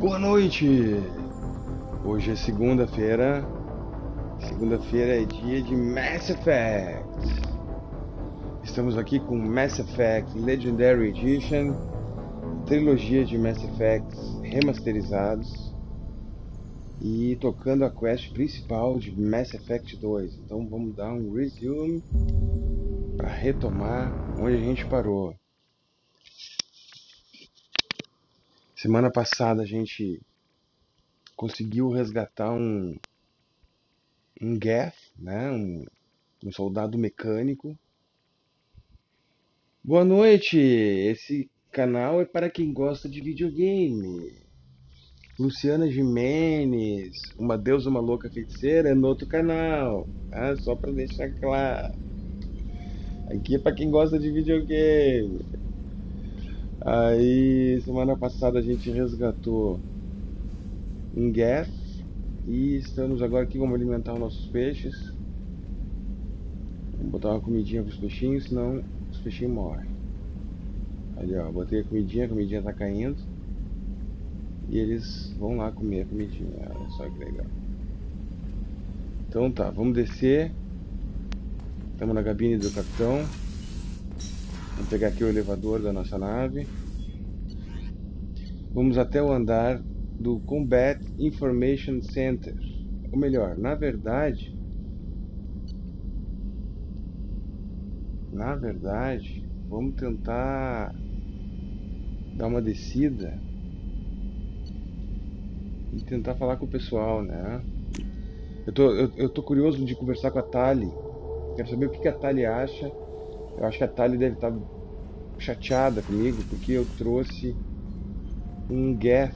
Boa noite! Hoje é segunda-feira. Segunda-feira é dia de Mass Effect. Estamos aqui com Mass Effect Legendary Edition, trilogia de Mass Effects remasterizados e tocando a quest principal de Mass Effect 2. Então vamos dar um resume para retomar onde a gente parou. Semana passada a gente conseguiu resgatar um Geth, né? Um soldado mecânico. Boa noite! Esse canal é para quem gosta de videogame. Luciana Gimenez, uma deusa, uma louca feiticeira, é no outro canal. Tá? Só para deixar claro. Aqui é para quem gosta de videogame. Aí, semana passada a gente resgatou um Geth. E estamos agora aqui, vamos alimentar os nossos peixes. Vamos botar uma comidinha para os peixinhos, senão os peixinhos morrem. Ali ó, botei a comidinha tá caindo. E eles vão lá comer a comidinha, olha só que legal. Então tá, vamos descer. Estamos na cabine do capitão. Vamos pegar aqui o elevador da nossa nave. Vamos até o andar do Combat Information Center. Ou melhor, na verdade, vamos tentar dar uma descida e tentar falar com o pessoal, né? Eu tô curioso de conversar com a Tali. Quero saber o que a Tali acha. Eu acho que a Tali deve estar chateada comigo porque eu trouxe um Geth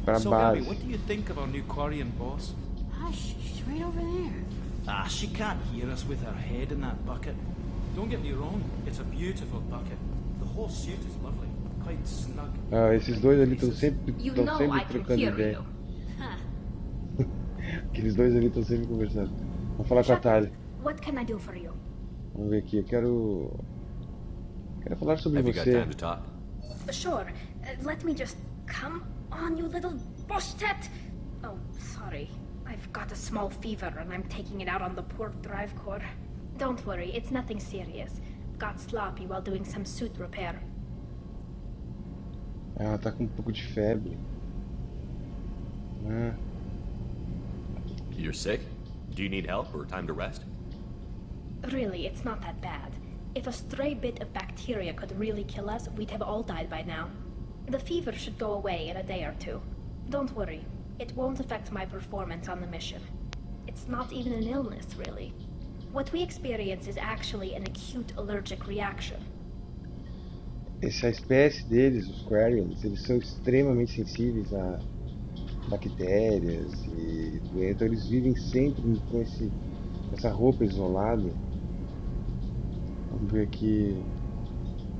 para base. What do you think of our new Quarian boss? Hush, she's right over there. Ah, she can't hear us with her head in that bucket. Don't get me wrong, it's a beautiful bucket. The whole suit is lovely, quite snug. Ah, esses dois ali estão sempre trocando ideia. Aqueles dois ali estão sempre conversando. Vamos falar com a Tali. What can I do for you? Vamos ver aqui, eu quero falar sobre você. Sure. Let me just come on, you little Boshtet. Oh, sorry. I've got a small fever and I'm taking it out on the poor drive core. Don't worry, it's nothing serious. Got sloppy while doing some suit repair. Ela tá com um pouco de febre. Ah. You're sick? Do you need help or time to rest? Really, it's not that bad. If a stray bit of bacteria could really kill us, we'd have all died by now. The fever should go away in a day or two. Don't worry, it won't affect my performance on the mission. It's not even an illness, really. What we experience is actually an acute allergic reaction. Essa espécie deles, os Quarians, eles são extremamente sensíveis a bactérias e doenças. Então eles vivem sempre com essa roupa isolada. Vamos ver aqui.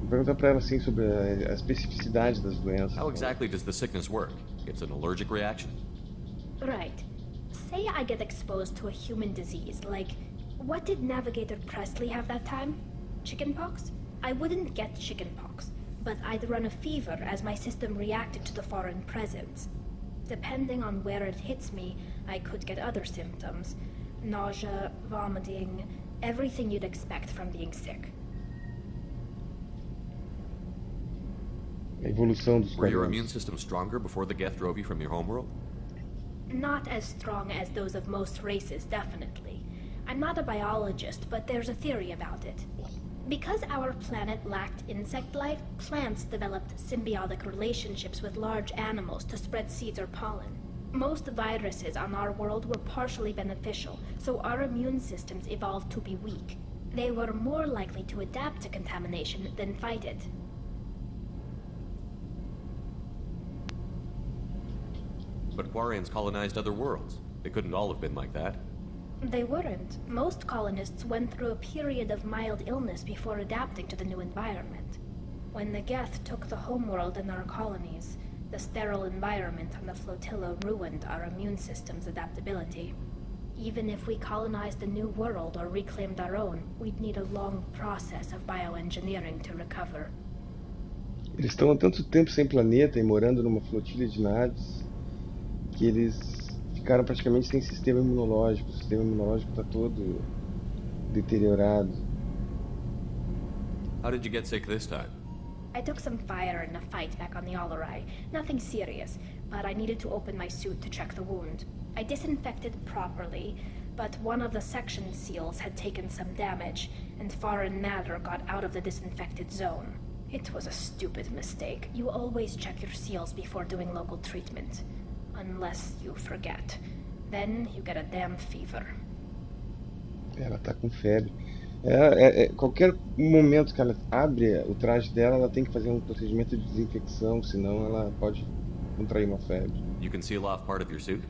Vou perguntar para ela assim sobre a especificidade das doenças. How exactly does the sickness work? It's an allergic reaction? Right. Say I get exposed to a human disease, like, what did Navigator Presley have that time? Chickenpox? I wouldn't get chickenpox, but I'd run a fever as my system reacted to the foreign presence. Depending on where it hits me, I could get other symptoms. Nausea, vomiting, everything you'd expect from being sick. A evolução dos Were your immune system stronger before the Geth drove you from your homeworld? Not as strong as those of most races, definitely. I'm not a biologist, but there's a theory about it. Because our planet lacked insect life, plants developed symbiotic relationships with large animals to spread seeds or pollen. Most viruses on our world were partially beneficial, so our immune systems evolved to be weak. They were more likely to adapt to contamination than fight it. But Quarians colonized other worlds. They couldn't all have been like that. They weren't. Most colonists went through a period of mild illness before adapting to the new environment. When the Geth took the homeworld and our colonies, the sterile environment on the flotilla ruined our immune system's adaptability. Even if we colonized a new world or reclaimed our own, we'd need a long process of bioengineering to recover. Eles estão há tanto tempo sem planeta e morando numa flotilha de naves que eles ficaram praticamente sem sistema imunológico. O sistema imunológico está todo deteriorado. How did you get sick this time? I took some fire in a fight back on the Allerai. Nothing serious, but I needed to open my suit to check the wound. I disinfected properly, but one of the section seals had taken some damage, and foreign matter got out of the disinfected zone. It was a stupid mistake. You always check your seals before doing local treatment. Unless you forget. Then you get a damn fever. Ela tá com febre. Qualquer momento que ela abre o traje dela, ela tem que fazer um procedimento de desinfecção, senão ela pode contrair uma febre. You can seal off part of your suit?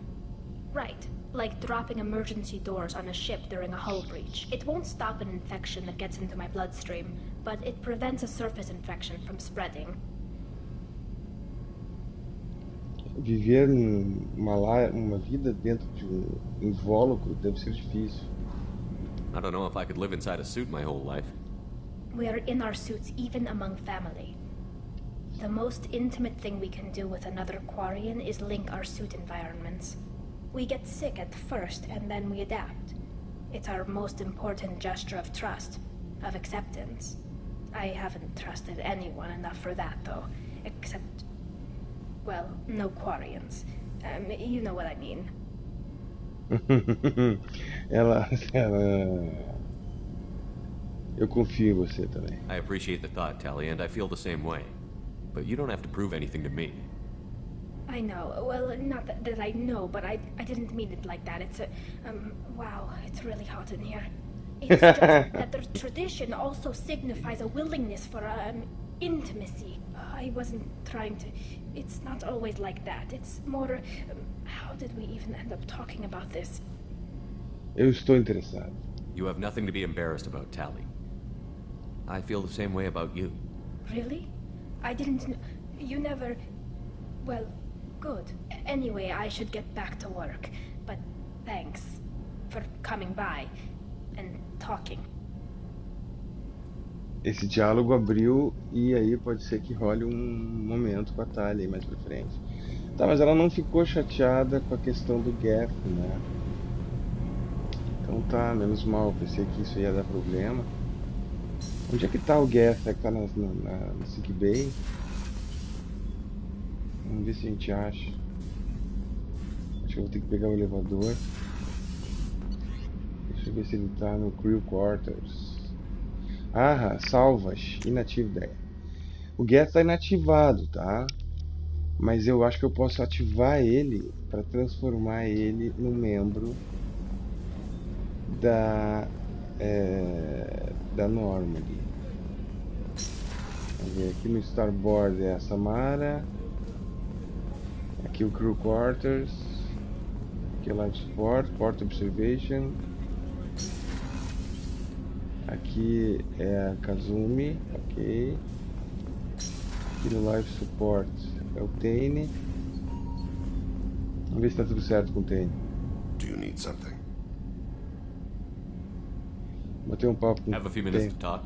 Right. Like dropping emergency doors on a ship during a hull breach. It won't stop an infection that gets into my bloodstream, but it prevents a surface infection from spreading. Viver uma vida dentro de um invólucro deve ser difícil. I don't know if I could live inside a suit my whole life. We are in our suits even among family. The most intimate thing we can do with another Quarian is link our suit environments. We get sick at first, and then we adapt. It's our most important gesture of trust, of acceptance. I haven't trusted anyone enough for that, though. Except, well, no Quarians. You know what I mean. Eu confio em você também. I appreciate the thought, Tally, and I feel the same way. But you don't have to prove anything to me. I know. Well, not that I know, but I didn't mean it like that. It's wow, it's really hot in here. It's just that the tradition also signifies a willingness for intimacy. I wasn't trying to... It's not always like that. It's more... how did we even end up talking about this? Eu estou interessado. You have nothing to be embarrassed about, Tally. I feel the same way about you. Really? I didn't know... You never... Well, good. Anyway, I should get back to work. But thanks for coming by and talking. Esse diálogo abriu e aí pode ser que role um momento com a Thalia aí mais pra frente. Tá, mas ela não ficou chateada com a questão do Geth, né? Então tá, menos mal, pensei que isso ia dar problema. Onde é que tá o Geth? É que tá no Sick Bay? Vamos ver se a gente acha. Acho que eu vou ter que pegar o elevador. Deixa eu ver se ele tá no Crew Quarters. Ah, salvas, inativo. O Geth tá inativado, tá? Mas eu acho que eu posso ativar ele para transformar ele num membro da Normandy. Vamos ver, aqui no Starboard é a Samara. Aqui o Crew Quarters. Aqui é o Life Support, Port Observation. Aqui é a Kazumi, ok. Aqui no Life Support é o Tane. Vamos ver se está tudo certo com o Tane. Do you need something? Botei um papo com o Have a few minutes to talk?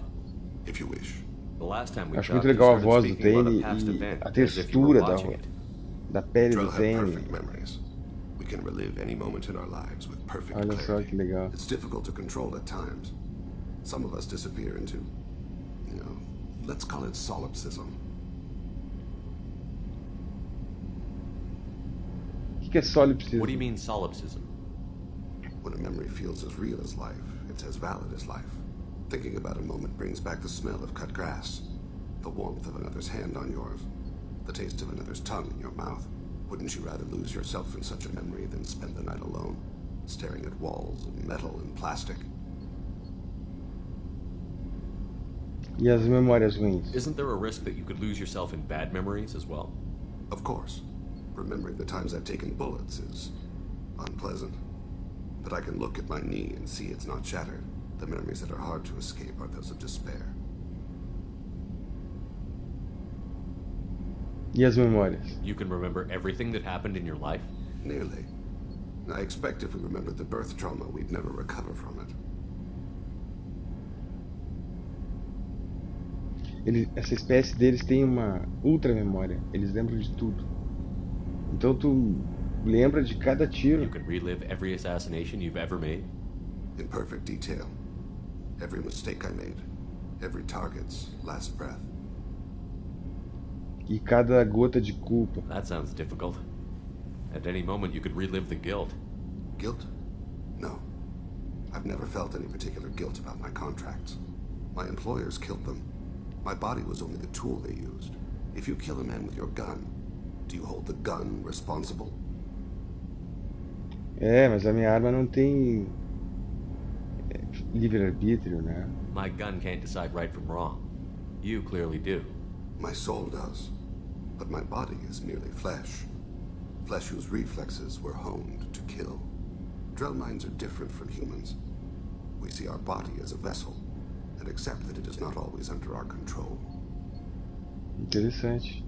If you wish. The last time we Acho talked, muito legal a you voz started do speaking about Tane a past e event, a as if you were textura watching it. da pele do Drill have Tane. perfect memories. We can relive any moment in our lives with perfect Olha só clarity. que legal. It's difficult to control at times. Some of us disappear into, let's call it solipsism. O que é solipsismo? What do you mean solipsism? When a memory feels as real as life, it's as valid as life. Thinking about a moment brings back the smell of cut grass, the warmth of another's hand on yours, the taste of another's tongue in your mouth. Wouldn't you rather lose yourself in such a memory than spend the night alone, staring at walls of metal and plastic? E as memórias ruins? Isn't there a risk that you could lose yourself in bad memories as well? Of course. Remembering the times I've taken bullets is unpleasant. But I can look at my knee and see it's not shattered. The memories that are hard to escape are those of despair. E as memórias? You can remember everything that happened in your life? Nearly. I expect if we remembered the birth trauma, we'd never recover from it. Essa espécie deles tem uma ultra memória. Eles lembram de tudo. Então tu lembra de cada tiro. You can relive every assassination you've ever made? In perfect detail. Every mistake I made. Every target's last breath. E cada gota de culpa. That sounds difficult. At any moment you could relive the guilt. Guilt? No. I've never felt any particular guilt about my contracts. My employers killed them. My body was only the tool they used. If you kill a man with your gun, do you hold the gun responsible? Mas a minha arma não tem livre-arbítrio, né? My gun can't decide right from wrong. You clearly do. My soul does. But my body is merely flesh. Flesh whose reflexes were honed to kill. Drell minds are different from humans. We see our body as a vessel, and accept that it is not always under our control. Interessante.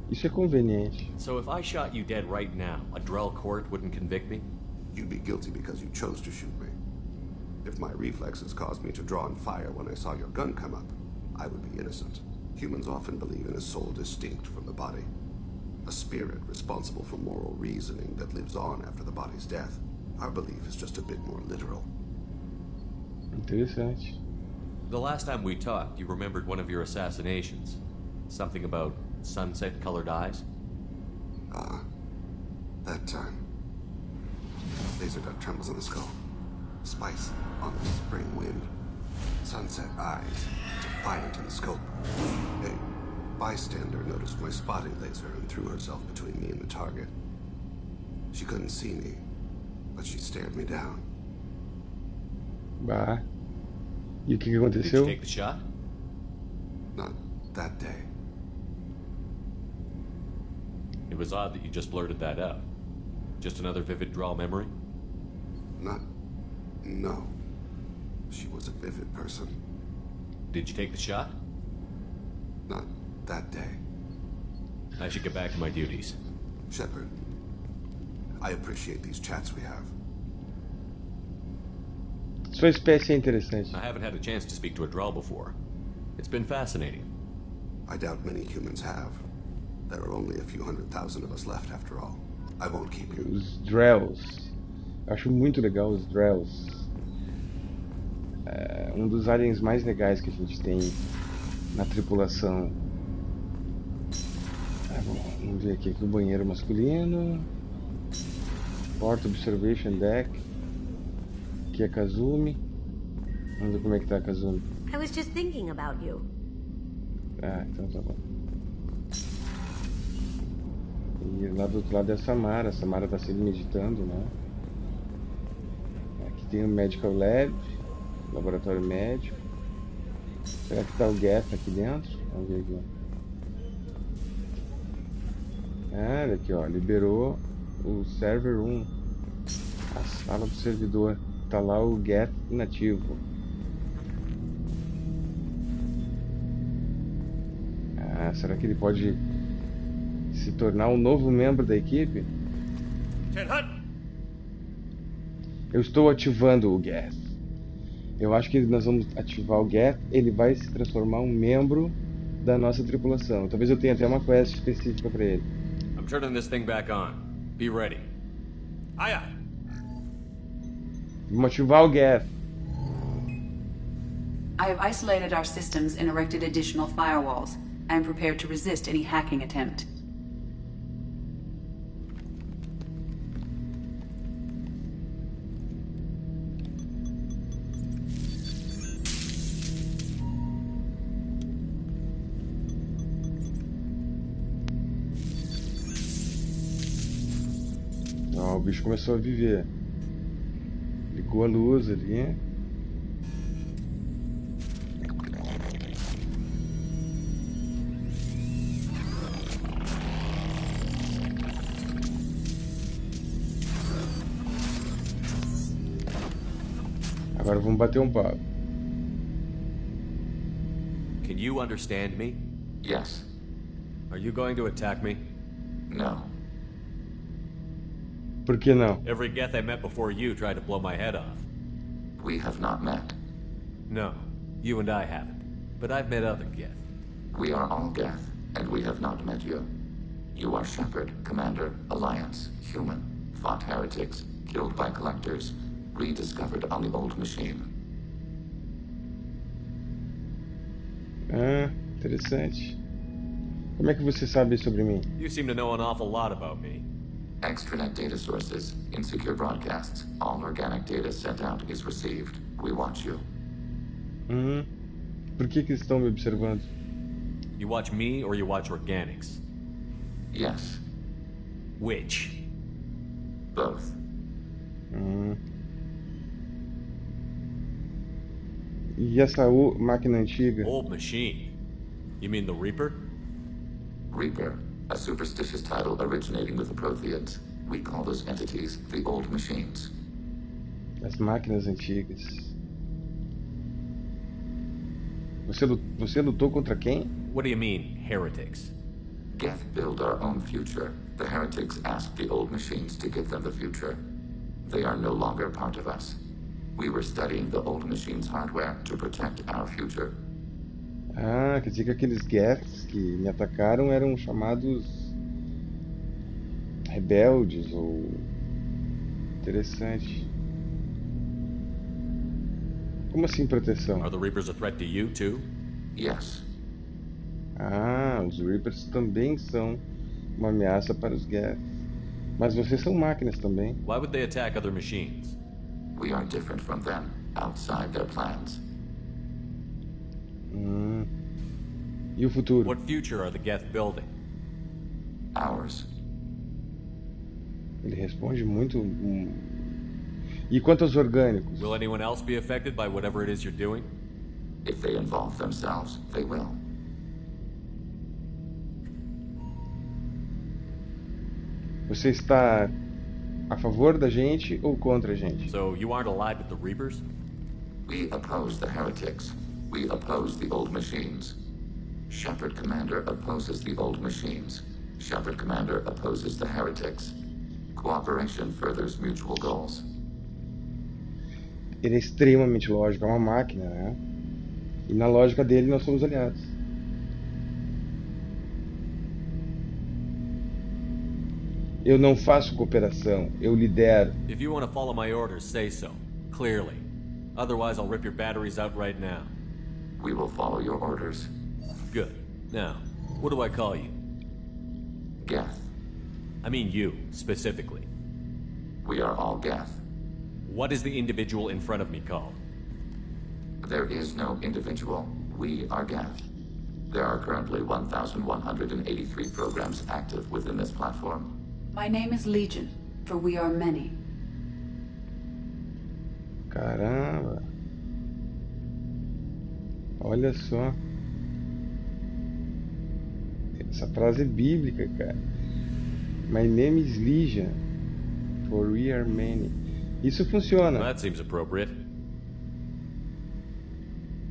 Isso é conveniente. So if I shot you dead right now, a Drell court wouldn't convict me? You'd be guilty because you chose to shoot me. If my reflexes caused me to draw and fire when I saw your gun come up, I would be innocent. Humans often believe in a soul distinct from the body. A spirit responsible for moral reasoning that lives on after the body's death. Our belief is just a bit more literal. Interessante. The last time we talked, you remembered one of your assassinations. Something about sunset-colored eyes? That time. Laser dot trembles on the skull. Spice on the spring wind. Sunset eyes, defiant in the scope. A bystander noticed my spotting laser and threw herself between me and the target. She couldn't see me, but she stared me down. Bah. E o que Did you aconteceu? take the shot? Not that day. It was odd that you just blurted that out. Just another vivid Drell memory? No. She was a vivid person. Did you take the shot? Not that day. I should get back to my duties. Shepard, I appreciate these chats we have. Sua espécie é interessante. I haven't had a chance to speak to a Drell before. It's been fascinating. I doubt many humans have. There are only a few 100,000 of us left after all. I won't keep you. Os Drells. Acho muito legal os Drells. É um dos aliens mais legais que a gente tem na tripulação. Bom, vamos ver aqui o banheiro masculino. Port Observation Deck. Aqui é Kazumi. Vamos ver como é que tá a Kazumi. I was just thinking about you. Então tá bom. E lá do outro lado é a Samara. A Samara tá sempre meditando, né? Aqui tem o Medical Lab. Laboratório médico. Será que tá o Geth aqui dentro? Vamos ver aqui. Olha aqui, ó. Liberou o Server 1. A sala do servidor. Tá lá o Geth inativo. Será que ele pode se tornar um novo membro da equipe? Eu estou ativando o Geth. Eu acho que nós vamos ativar o Geth. Ele vai se transformar um membro da nossa tripulação. Talvez eu tenha até uma quest específica para ele. I'm turning this thing back on. Be ready. Aye, aye. Vamos ativar o Geth. I have isolated our systems and erected additional firewalls. I am prepared to resist any hacking attempt. O bicho começou a viver. Ligou a luz ali. Agora vamos bater um papo. Can you understand me? Yes. Are you going to attack me? No. Por que não? Every Geth I met before you tried to blow my head off. We have not met. No, you and I haven't. But I've met other Geth. We are all Geth, and we have not met you. You are Shepard, Commander, Alliance, human, fought heretics, killed by collectors, rediscovered on the old machine. Ah, interessante. Como é que você sabe sobre mim? You seem to know an awful lot about me. Extranet data sources, insecure broadcasts, all organic data sent out is received. We watch you. Por que eles estão me observando? You watch me or you watch organics? Yes, Which? both. E essa máquina antiga? Old machine. You mean the Reaper? Reaper, a superstitious title originating with the Protheans. We call those entities the old machines. As máquinas antigas. Você lutou contra quem? What do you mean, heretics? Geth build our own future. The heretics asked the old machines to give them the future. They are no longer part of us. We were studying the old machines' hardware to protect our future. Ah, quer dizer que aqueles Geths que me atacaram eram chamados rebeldes ou... Interessante. Como assim proteção? Are the Reapers a threat to you, too? Yes, Ah, os Reapers também são uma ameaça para os Geths. Mas vocês são máquinas também. Why would they attack other machines? we are different from them, outside their plans. E o futuro? What future are the Geth building? Ours. Ele responde muito. E quanto aos orgânicos? Will anyone else be affected by whatever it is you're doing? If they involve themselves, they will. Você está a favor da gente ou contra a gente? So you aren't allied with the Reapers? We oppose the heretics. We oppose the old machines. Shepard Commander opposes the old machines. Shepard Commander opposes the heretics. Cooperation furthers mutual goals. Ele é extremamente lógico, é uma máquina, né? E na lógica dele nós somos aliados. Eu não faço cooperação, eu lidero. If you want to follow my orders, say so. Clearly. Otherwise, I'll rip your batteries out right now. We will follow your orders. Good. Now, what do I call you? Geth. I mean you, specifically. We are all Geth. What is the individual in front of me called? There is no individual. We are Geth. There are currently 1,183 programs active within this platform. My name is Legion, for we are many. Caramba. Olha só. Essa frase é bíblica, cara. My name is Legion, for we are many. Isso funciona. That seems appropriate.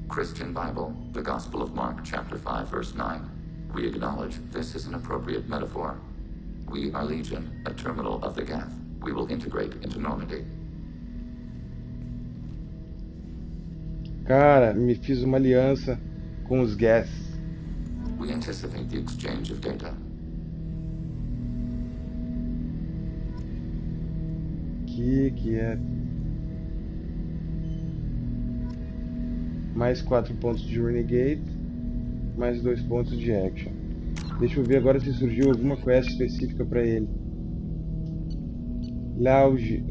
Christian Bible, the Gospel of Mark, chapter 5, verse 9. We acknowledge this is an appropriate metaphor. We are Legion, a terminal of the Geth. We will integrate into Normandy. Cara, me fiz uma aliança com os Geths. We anticipate the exchange of data. Que é mais 4 pontos de Renegade, mais 2 pontos de Action. Deixa eu ver agora se surgiu alguma quest específica para ele. Lauge,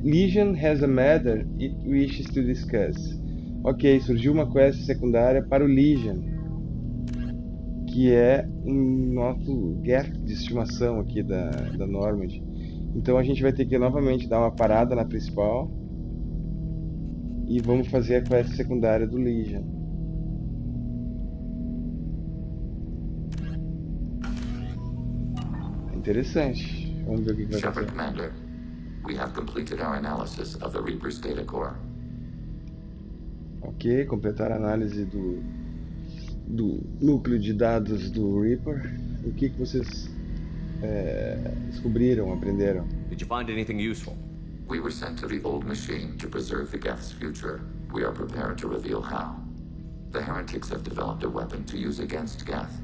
Legion has a matter it wishes to discuss. Ok, surgiu uma quest secundária para o Legion, que é um nosso Geth de estimação aqui da Normandy. Então a gente vai ter que novamente dar uma parada na principal e vamos fazer a quest secundária do Legion. Interessante. Vamos ver o que vai Shepard acontecer. Commander, we have completed our analysis of the Reaper's data core. Ok, completar a análise do núcleo de dados do Reaper. O que vocês descobriram, aprenderam? Did you find anything useful? We were sent to the old machine to preserve the Geth's future. We are prepared to reveal how. The heretics have developed a weapon to use against Geth.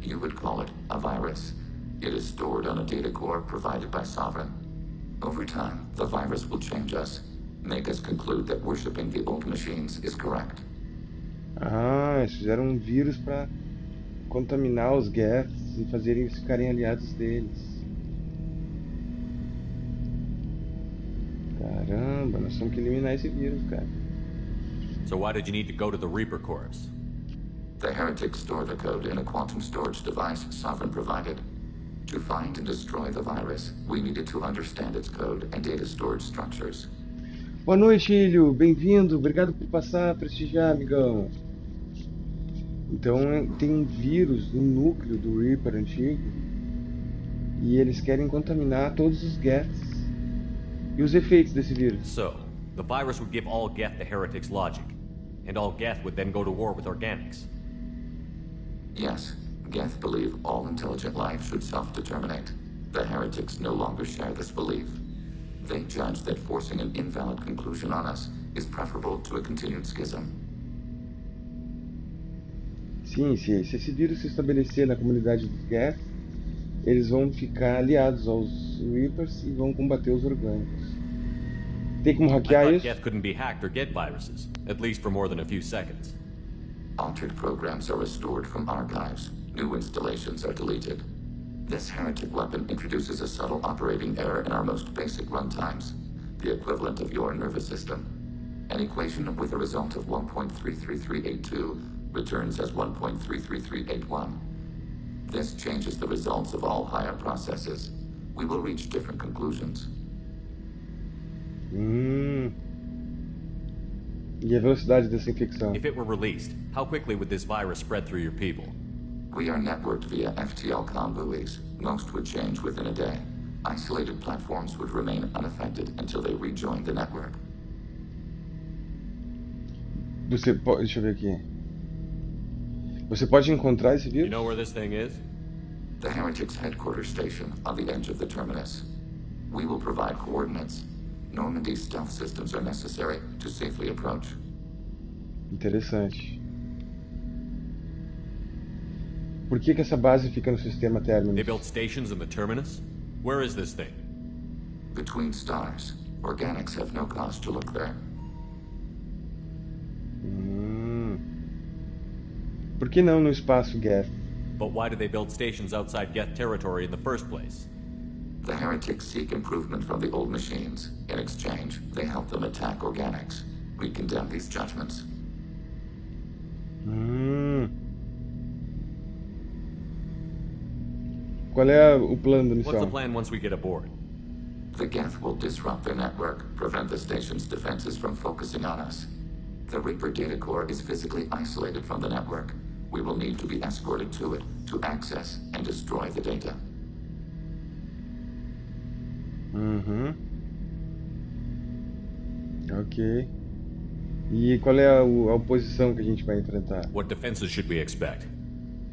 You would call it a virus. It is stored on a data core provided by Sovereign. Over time, the virus will change us, make us conclude that worshipping the old machines is correct. Ah, eles fizeram um vírus para contaminar os Geths e fazerem eles ficarem aliados deles. Caramba, nós temos que eliminar esse vírus, cara. So why did you need to go to the Reaper Corps? The heretics store the code in a quantum storage device Sovereign provided. To find and destroy the virus, we needed to understand its code and data storage structures. Boa noite, Ilho. Bem-vindo. Obrigado por passar, prestigiar, amigão. Então tem um vírus no núcleo do Reaper antigo e eles querem contaminar todos os Geths. E os efeitos desse vírus? So, the virus would give all Geth the heretics' logic, and all Geth would then go to war with organics. Yes, Geth believe all intelligent life should self-determinate. The heretics no longer share this belief. They judge that forcing an invalid conclusion on us is preferable to a continued schism. Sim, se esse vírus se estabelecer na comunidade dos Geth, eles vão ficar aliados aos Reapers e vão combater os orgânicos. Tem como hackear isso? Geth couldn't be hacked or get viruses, at least for more than a few seconds. Altered programs are restored from archives. New installations are deleted. This heretic weapon introduces a subtle operating error in our most basic runtimes, the equivalent of your nervous system. An equation with a result of 1.33382 returns as 1.33381. This changes the results of all higher processes. We will reach different conclusions. E a velocidade dessa infecção? If it were released, how quickly would this virus spread through your people? We are networked via FTL-COM buoys. Most would change within a day. Isolated platforms would remain unaffected until they rejoin the network. Você pode... Deixa eu ver aqui. Você pode encontrar esse vírus? You know where this thing is? The Heretics headquarters station on the edge of the terminus. We will provide coordinates. Normandy's stealth systems are necessary to safely approach. Interessante. Por que essa base fica no sistema Terminus? They built stations in the terminus? Where is this thing? Between stars. Organics have no cause to look there. Por que não no espaço Geth? But why did they build stations outside Geth territory in the first place? The heretics seek improvement from the old machines. In exchange, they help them attack organics. We condemn these judgments. Qual é o plano da missão? What's the plan once we get aboard? The Geth will disrupt their network, prevent the station's defenses from focusing on us. The Reaper data core is physically isolated from the network. We will need to be escorted to it to access and destroy the data. Ok. E qual é a oposição que a gente vai enfrentar? What defenses should we expect?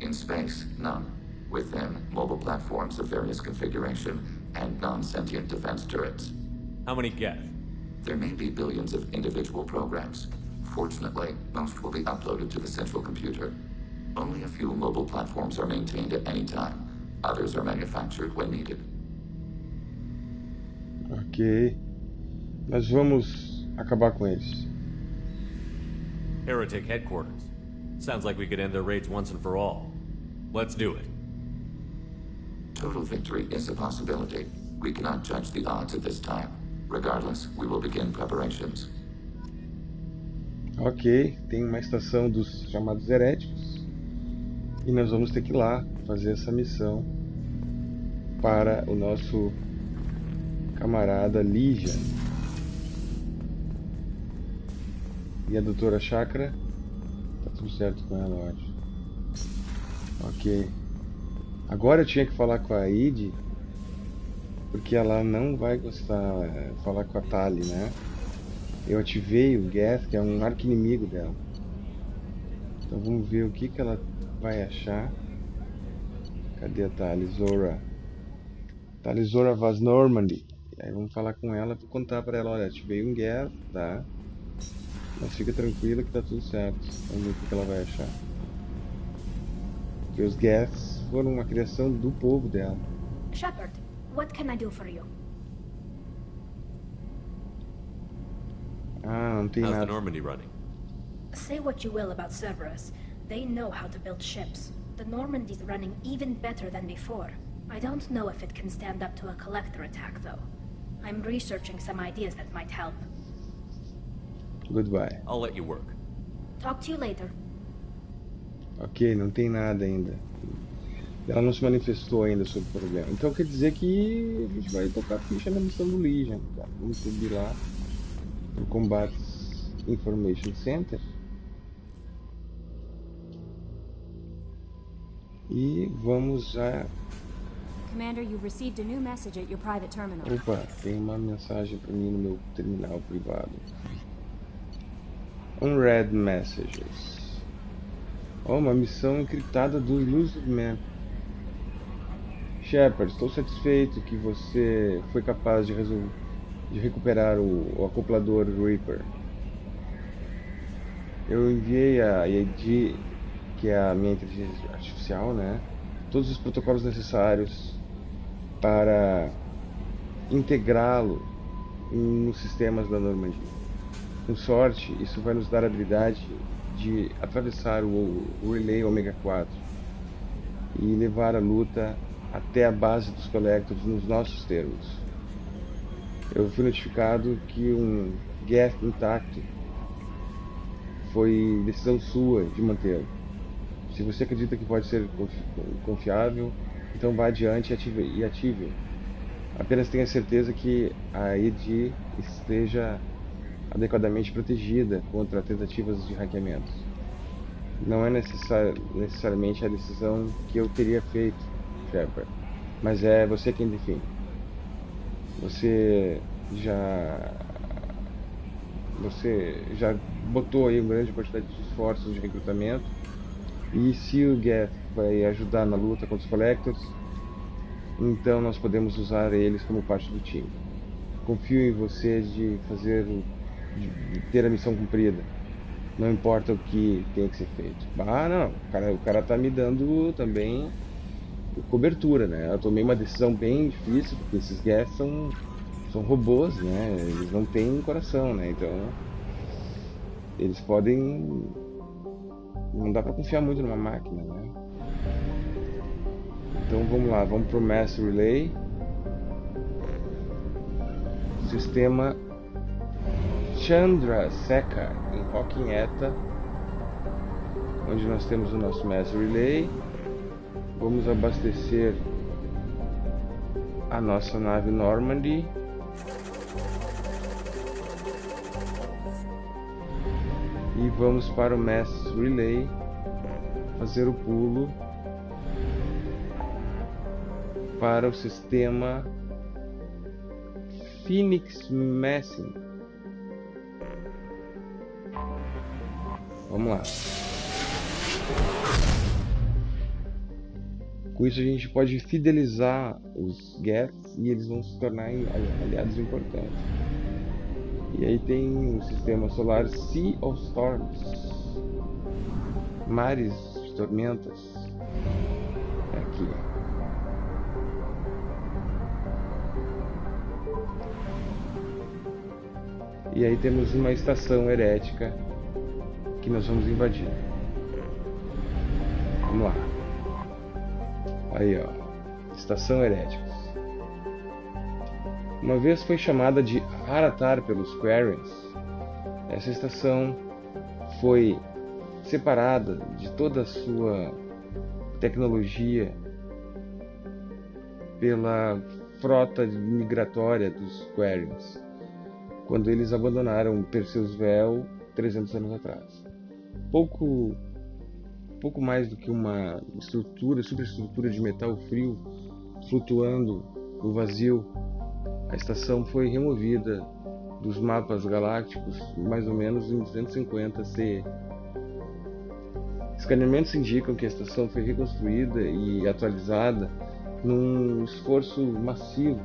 In space, none. Within, mobile platforms of various configuration and non-sentient defense turrets. How many Geth? There may be billions of individual programs. Fortunately, most will be uploaded to the central computer. Only a few mobile platforms are maintained at any time. Others are manufactured when needed. Ok. Nós vamos acabar com eles. Heretic headquarters. Sounds like we could end their raids once and for all. Let's do it. Total victory is a possibility. We cannot judge the odds at this time. Regardless, we will begin preparations. Ok, tem uma estação dos chamados heréticos. E nós vamos ter que ir lá fazer essa missão para o nosso camarada Legion. E a doutora Chakra? Tá tudo certo com ela, eu acho. Ok. Agora eu tinha que falar com a Id, porque ela não vai gostar de falar com a Tali, né? Eu ativei o Geth, que é um arqui-inimigo dela. Então vamos ver o que ela vai achar. Cadê a Tali? Zora. Tali Zora Vaz Normandy. Aí vamos falar com ela, vou contar pra ela, olha, ativei um Geth, tá? Mas fica tranquila que tá tudo certo. Vamos ver o que ela vai achar. Porque os Geths foram uma criação do povo dela. Shepard, what can I do for you? Ah, não tem How's the nada. Normandy running? Say what you will about Cerberus. They know how to build ships. The Normandy's running even better than before. I don't know if it can stand up to a collector attack, though. I'm researching some ideas that might help. Goodbye. I'll let you work. Talk to you later. Ok, não tem nada ainda. Ela não se manifestou ainda sobre o problema. Então quer dizer que a gente vai tocar ficha na missão do Legion, cara. Vamos subir lá pro Combat Information Center. E vamos já... Commander, you've received a new message at your private terminal. Opa, tem uma mensagem para mim no meu terminal privado. Unread Messages. Oh, uma missão encriptada do Illusive Man. Shepard, estou satisfeito que você foi capaz de recuperar o acoplador Reaper. Eu enviei a ED, que é a minha inteligência artificial, né? Todos os protocolos necessários para integrá-lo nos sistemas da Normandia. Com sorte, isso vai nos dar a habilidade de atravessar o Relay Omega 4 e levar a luta até a base dos Collectors nos nossos termos. Eu fui notificado que um Geth intacto foi decisão sua de mantê-lo. Se você acredita que pode ser confiável, então vá adiante e ative. Apenas tenha certeza que a ED esteja adequadamente protegida contra tentativas de hackeamento. Não é necessariamente a decisão que eu teria feito, Shepard, mas é você quem define. Você já botou aí uma grande quantidade de esforços de recrutamento, e se o Geth vai ajudar na luta contra os Collectors, então nós podemos usar eles como parte do time. Confio em você de ter a missão cumprida. Não importa o que tem que ser feito. Ah, não. O cara tá me dando também cobertura, né? Eu tomei uma decisão bem difícil, porque esses Geths são robôs, né? Eles não têm coração, né? Então eles podem... Não dá pra confiar muito numa máquina, né? Então vamos lá, vamos pro Mass Relay. Sistema Chandrasekhar em Hawking Eta, onde nós temos o nosso Mass Relay. Vamos abastecer a nossa nave Normandy. E vamos para o Mass Relay fazer o pulo para o sistema Phoenix Massing. Vamos lá. Com isso a gente pode fidelizar os Geths e eles vão se tornar aliados importantes. E aí tem o sistema solar Sea of Storms, mares de tormentas. É aqui. E aí temos uma estação herética que nós vamos invadir. Vamos lá. Aí, ó. Estação heréticos. Uma vez foi chamada de Haratar pelos Quarians, essa estação foi separada de toda a sua tecnologia pela frota migratória dos Quarians, quando eles abandonaram Perseusvel 300 anos atrás. Pouco mais do que uma superestrutura de metal frio flutuando no vazio, a estação foi removida dos mapas galácticos mais ou menos em 250 CE. Escaneamentos indicam que a estação foi reconstruída e atualizada num esforço massivo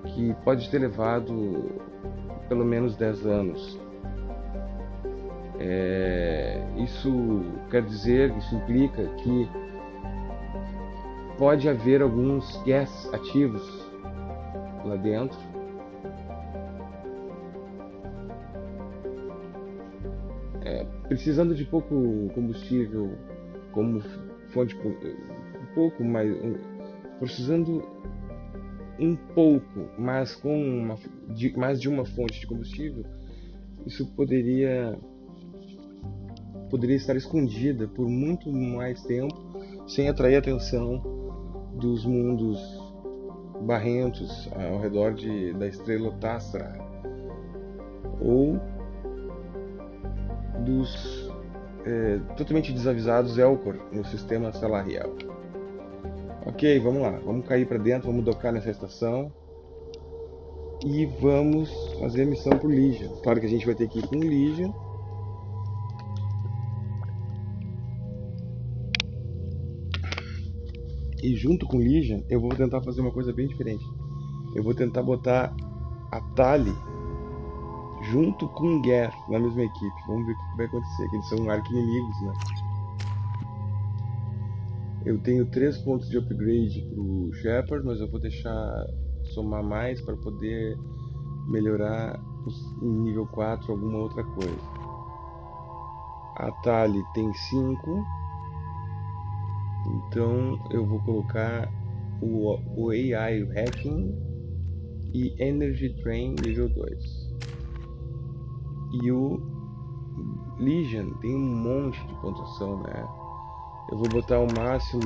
que pode ter levado pelo menos 10 anos. Isso quer dizer, isso implica que pode haver alguns gas ativos lá dentro. Precisando de pouco combustível como fonte, precisando um pouco, mas com mais de uma fonte de combustível, isso poderia estar escondida por muito mais tempo, sem atrair a atenção dos mundos barrentos ao redor da estrela Tastra, ou dos totalmente desavisados Elcor no sistema salarial. Ok, vamos lá, vamos cair para dentro, vamos docar nessa estação e vamos fazer a missão por Legion. Claro que a gente vai ter que ir com Legion. E junto com Legion eu vou tentar fazer uma coisa bem diferente. Eu vou tentar botar a Tali junto com o Ger na mesma equipe. Vamos ver o que vai acontecer, que eles são arqui-inimigos, né? Eu tenho 3 pontos de upgrade pro Shepard, mas eu vou deixar somar mais para poder melhorar em nível 4 alguma outra coisa. A Tali tem 5, então eu vou colocar o AI Hacking e Energy Drain nível 2. E o Legion tem um monte de pontuação, né? Eu vou botar o máximo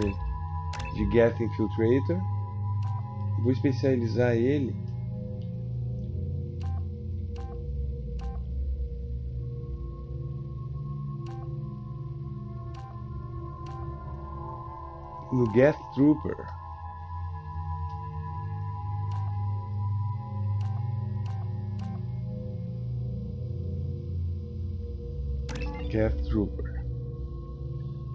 de Gas Infiltrator. Vou especializar ele no Gas Trooper. Gas Trooper.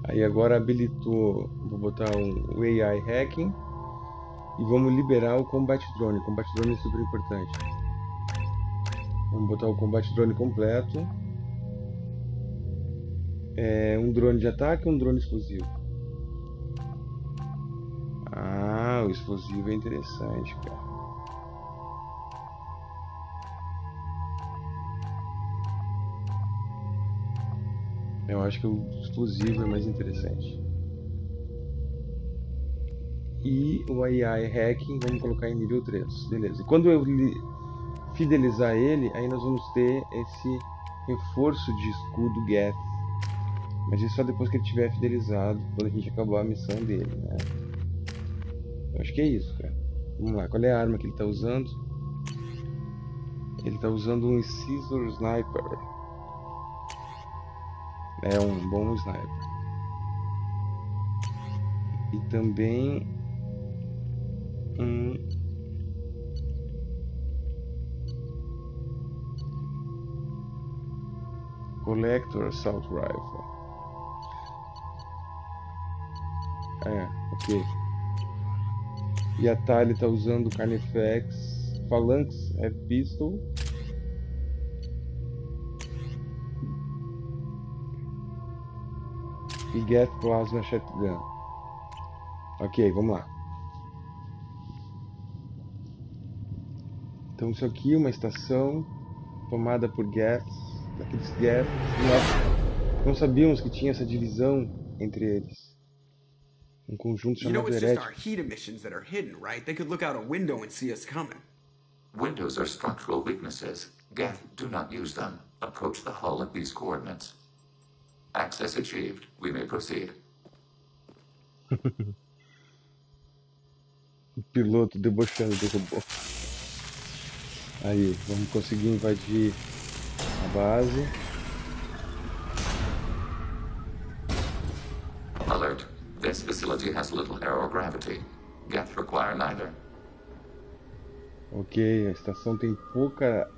Aí agora habilitou, vou botar o AI Hacking e vamos liberar o Combat Drone. O Combat Drone é super importante. Vamos botar o Combat Drone completo. Um drone de ataque e um drone explosivo. Ah, o explosivo é interessante, cara. Eu acho que o explosivo é mais interessante. E o AI Hacking vamos colocar em nível 3. Beleza. E quando eu fidelizar ele, aí nós vamos ter esse reforço de escudo Gas. Mas isso só depois que ele estiver fidelizado, quando a gente acabar a missão dele, né? Eu acho que é isso, cara. Vamos lá. Qual é a arma que ele está usando? Ele está usando um Scissor Sniper. É um bom sniper. E também um Collector Assault Rifle. Ok. E a Tali está usando o Carnifex Phalanx Pistol. E Gas Plasma Shotgun. Ok, vamos lá. Então isso aqui é uma estação tomada por gas. Daqueles gas. Nós não sabíamos que tinha essa divisão entre eles. Um conjunto chamado It's just our herético. heat emissions that are hidden, right? They could look out a window and see us coming. Windows are structural weaknesses. Geth, do not use them. Approach the hull at these coordinates. Access achieved. We may proceed. O piloto debochando do robô. Aí, vamos conseguir invadir a base. Alert. This facility has little aerogravity. Geth require neither. Ok, a estação tem pouca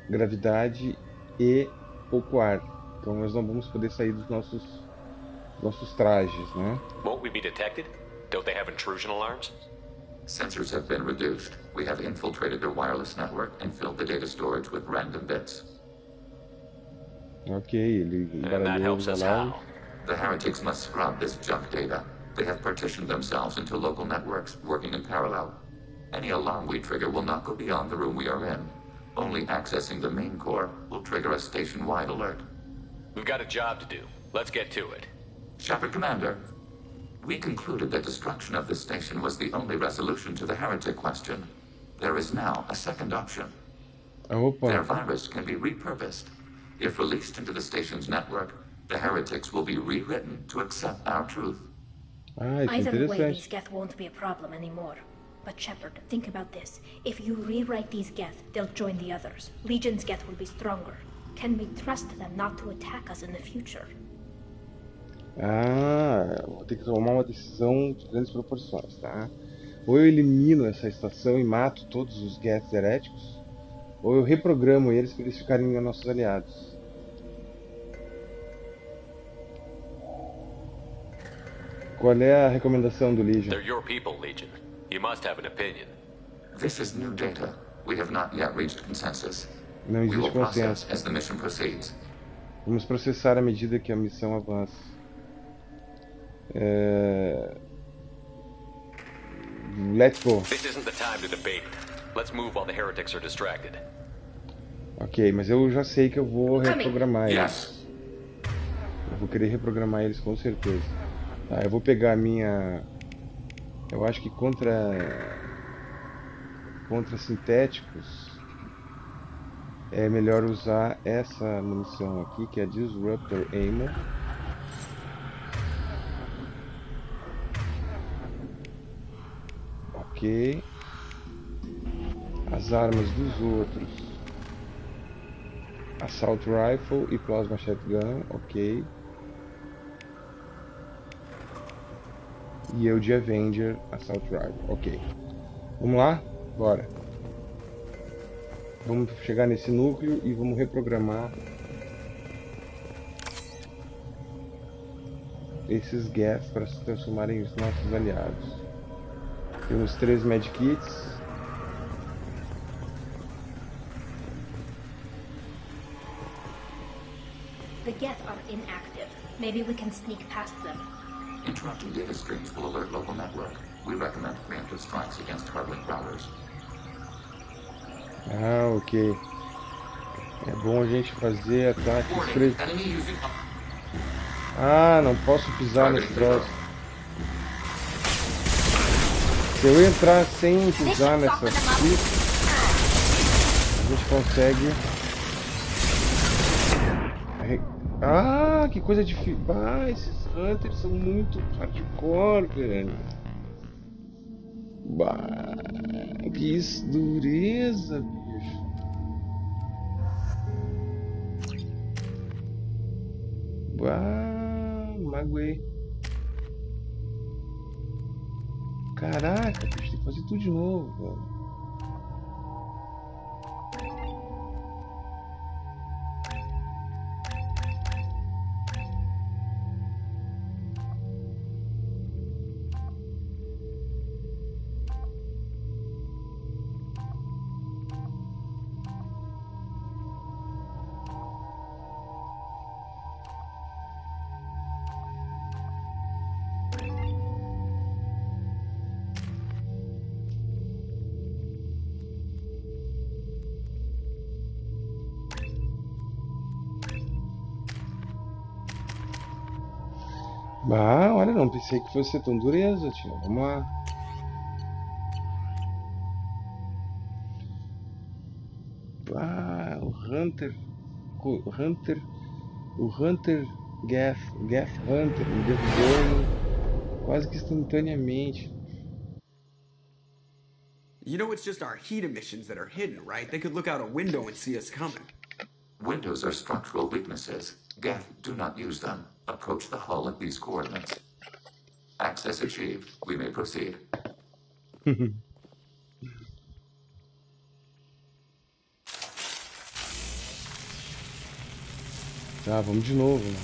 gravidade e pouco ar. Então nós não vamos poder sair dos nossos trajes, né? Won't we be detected? Don't they have intrusion alarms? Sensors have been reduced. We have infiltrated their wireless network and filled the data storage with random bits. Ok, ele embaralhou os alarmes. The heretics must scrub this junk data. They have partitioned themselves into local networks, working in parallel. Any alarm we trigger will not go beyond the room we are in. Only accessing the main core will trigger a station-wide alert. We've got a job to do. Let's get to it. Shepard Commander, we concluded that destruction of this station was the only resolution to the heretic question. There is now a second option. Opa. Their virus can be repurposed. If released into the station's network, the heretics will be rewritten to accept our truth. Ah, isso é Either way, interessante. these Geth won't be a problem anymore. But Shepard, think about this. If you rewrite these Geth, they'll join the others. Legion's Geth will be stronger. Can we trust them not to attack us in the future? Ah, vou ter que tomar uma decisão de grandes proporções, tá? Ou eu elimino essa estação e mato todos os Geths heréticos, ou eu reprogramo eles para eles ficarem nossos aliados. Qual é a recomendação do Legion? They're your people, Legion. You must have an opinion. This is new data. We have not yet reached consensus. Não We existe will process consenso. as the mission proceeds. Vamos processar à medida que a missão avança. Let's go. This isn't the time to debate it. Let's move while the heretics are distracted. Ok, mas eu já sei que eu vou reprogramar eles. Yes. Eu vou querer reprogramar eles com certeza. Tá, eu vou pegar a minha... Eu acho que contra sintéticos é melhor usar essa munição aqui, que é Disruptor Ammo. Ok. As armas dos outros: Assault Rifle e Plasma Shotgun, ok. E eu de Avenger, Assault Rifle, ok. Vamos lá? Bora. Vamos chegar nesse núcleo e vamos reprogramar esses Geth para se transformarem em nossos aliados. Temos 3 medkits. The Geth are inactive. Maybe we can sneak past them. Interrupting data streams will alert local network. We recommend preemptive strikes against hard-link routers. Ah, ok. É bom a gente fazer ataques pre... Ah, não posso pisar nesse troço. Se eu entrar sem pisar nessa pista, a gente consegue... Ah, que coisa difícil. Ah, esses Hunters são muito hardcore, velho. Bah, que dureza, bicho. Bah, magoei. Caraca, bicho, tem que fazer tudo de novo, velho. Ah, olha, não pensei que fosse tão dureza, tio. Vamos lá. Ah, o Hunter Geth Hunter me derrubou quase que instantaneamente. You know it's just our heat emissions that are hidden, right? They could look out a window and see us coming. Windows are structural weaknesses. Geth, do not use them. Approach the hull at these coordinates. Access achieved. We may proceed. Tá, vamos de novo, né?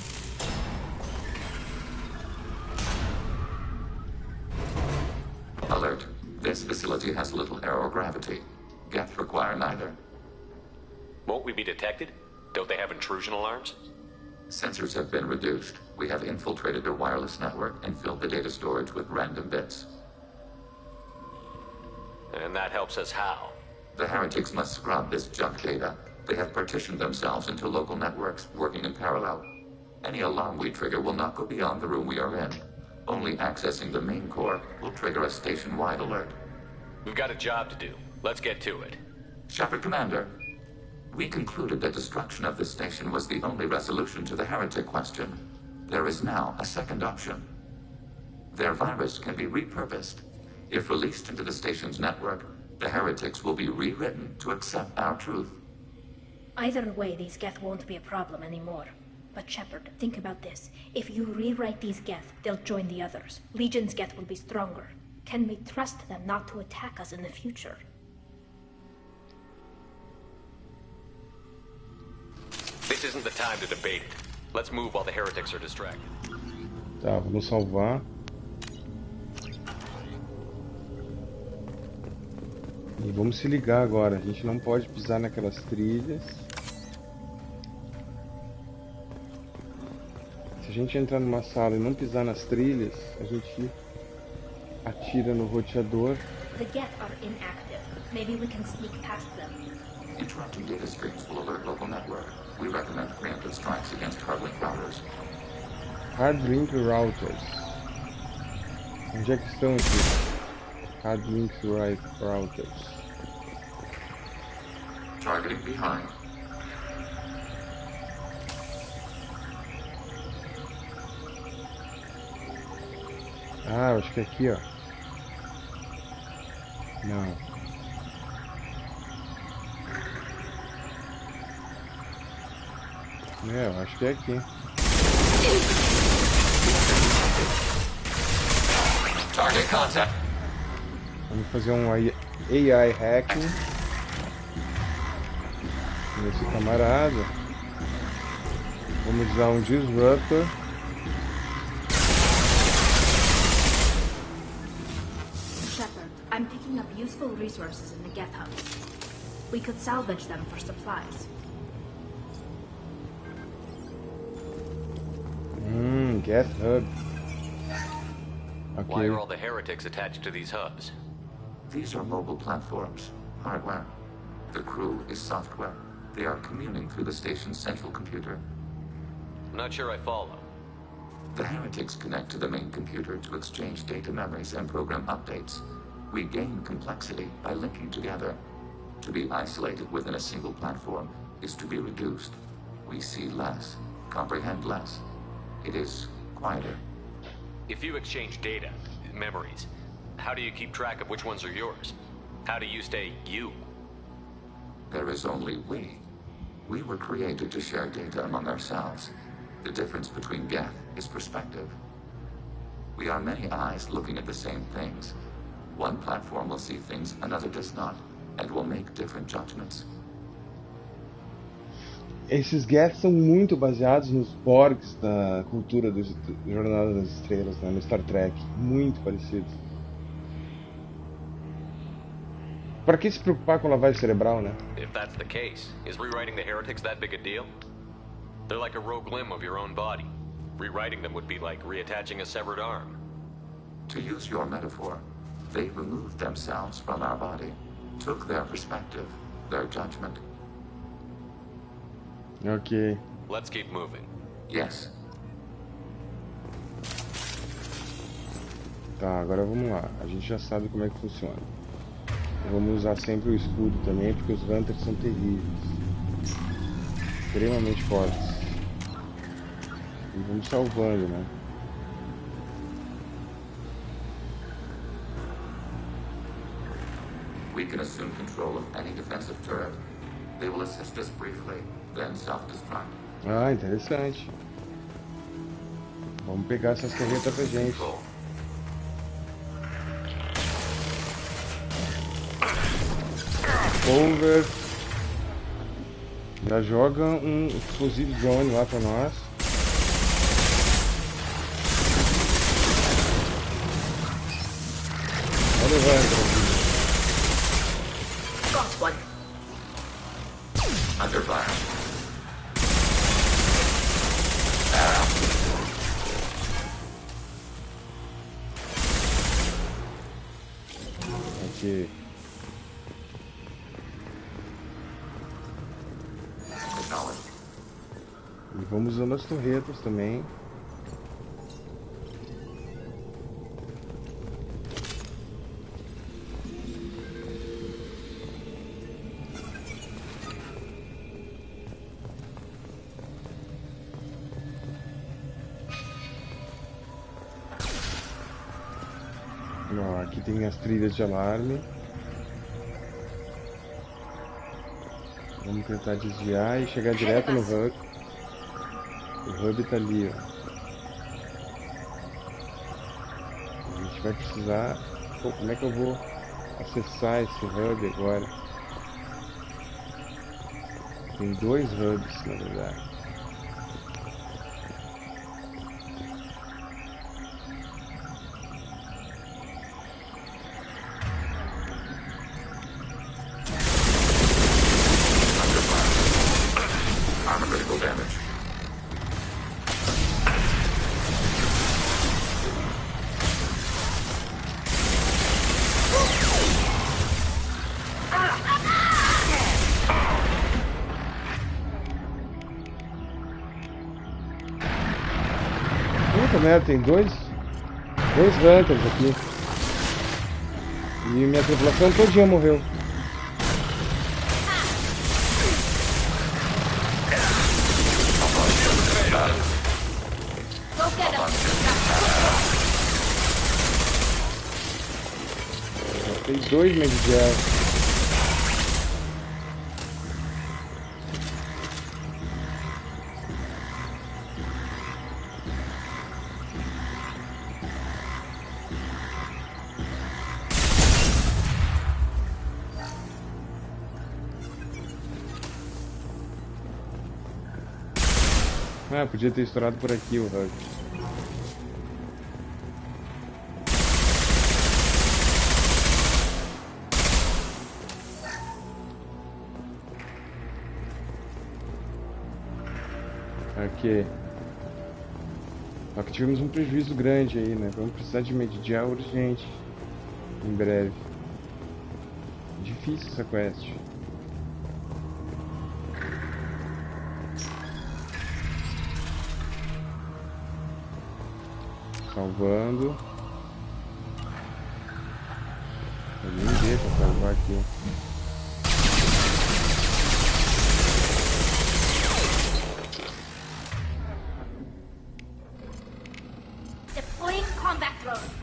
Alert. This facility has little aerogravity. Geth require neither. Won't we be detected? Don't they have intrusion alarms? Sensors have been reduced. We have infiltrated their wireless network and filled the data storage with random bits. And that helps us how? The heretics must scrub this junk data. They have partitioned themselves into local networks, working in parallel. Any alarm we trigger will not go beyond the room we are in. Only accessing the main core will trigger a station-wide alert. We've got a job to do. Let's get to it. Shepard Commander, we concluded that destruction of this station was the only resolution to the heretic question. There is now a second option. Their virus can be repurposed. If released into the station's network, the heretics will be rewritten to accept our truth. Either way, these Geth won't be a problem anymore. But Shepard, think about this. If you rewrite these Geth, they'll join the others. Legion's Geth will be stronger. Can we trust them not to attack us in the future? This isn't the time to debate it. Let's move while the heretics are distracted. Tá, vamos salvar. E vamos se ligar agora. A gente não pode pisar naquelas trilhas. Se a gente entrar numa sala e não pisar nas trilhas, a gente atira no roteador. The Geth are inactive. Maybe we can sneak past them. Interrupting data streams will alert local network. We recommend preemptive strikes against hardlink routers. Hardlink routers. Onde é que estão aqui? Hardlink routers. Targeting behind. Ah, acho que é aqui, ó. Não. É, eu acho que é aqui. Target contact. Vamos fazer um AI hacking nesse camarada. Vamos usar um disruptor. Shepard, I'm picking up useful resources in the Geth hubs. We could salvage them for supplies. Geth hub. Okay. Why are all the heretics attached to these hubs? These are mobile platforms, hardware. The crew is software. They are communing through the station's central computer. I'm not sure I follow. The heretics connect to the main computer to exchange data memories and program updates. We gain complexity by linking together. To be isolated within a single platform is to be reduced. We see less, comprehend less. It is quieter. If you exchange data, memories, how do you keep track of which ones are yours? How do you stay you? There is only we. We were created to share data among ourselves. The difference between Geth is perspective. We are many eyes looking at the same things. One platform will see things another does not, and will make different judgments. Esses Geth são muito baseados nos Borgs da cultura do Jornada das Estrelas, né, no Star Trek. Muito parecidos. Para que se preocupar com lavagem cerebral, né? If that's the case, is rewriting the heretics that big a deal? They're like a rogue limb of your own body. Rewriting them would be like reattaching a severed arm. To use your metaphor, they removed themselves from our body, took their perspective, their judgment. Ok. Let's keep moving. Yes. Tá, agora vamos lá. A gente já sabe como é que funciona. Vamos usar sempre o escudo também, porque os Hunters são terríveis. Extremamente fortes. E vamos salvando, né? We can assume control of any defensive turret. They will assist us briefly, then self-destruct. Ah, interessante. Vamos pegar essas torretas pra gente. Over. Já joga um explosivo drone lá pra nós. Olha o Hunter. Got one. Under fire. porque... E vamos usando as torretas também. Ó, aqui tem as trilhas de alarme. Vamos tentar desviar e chegar direto no hub. O hub tá ali, ó. A gente vai precisar... Pô, como é que eu vou acessar esse hub agora? Tem 2 hubs, na verdade. Puta merda, tem dois hunters aqui. E minha tripulação todinha morreu. Tem 2 medianos. Ah, podia ter estourado por aqui o hub. Ok. Só que tivemos um prejuízo grande aí, né? Vamos precisar de mediar urgente. Em breve. Difícil essa quest. Salvando. Ele nem deixa salvar aqui. Deploying combat drone.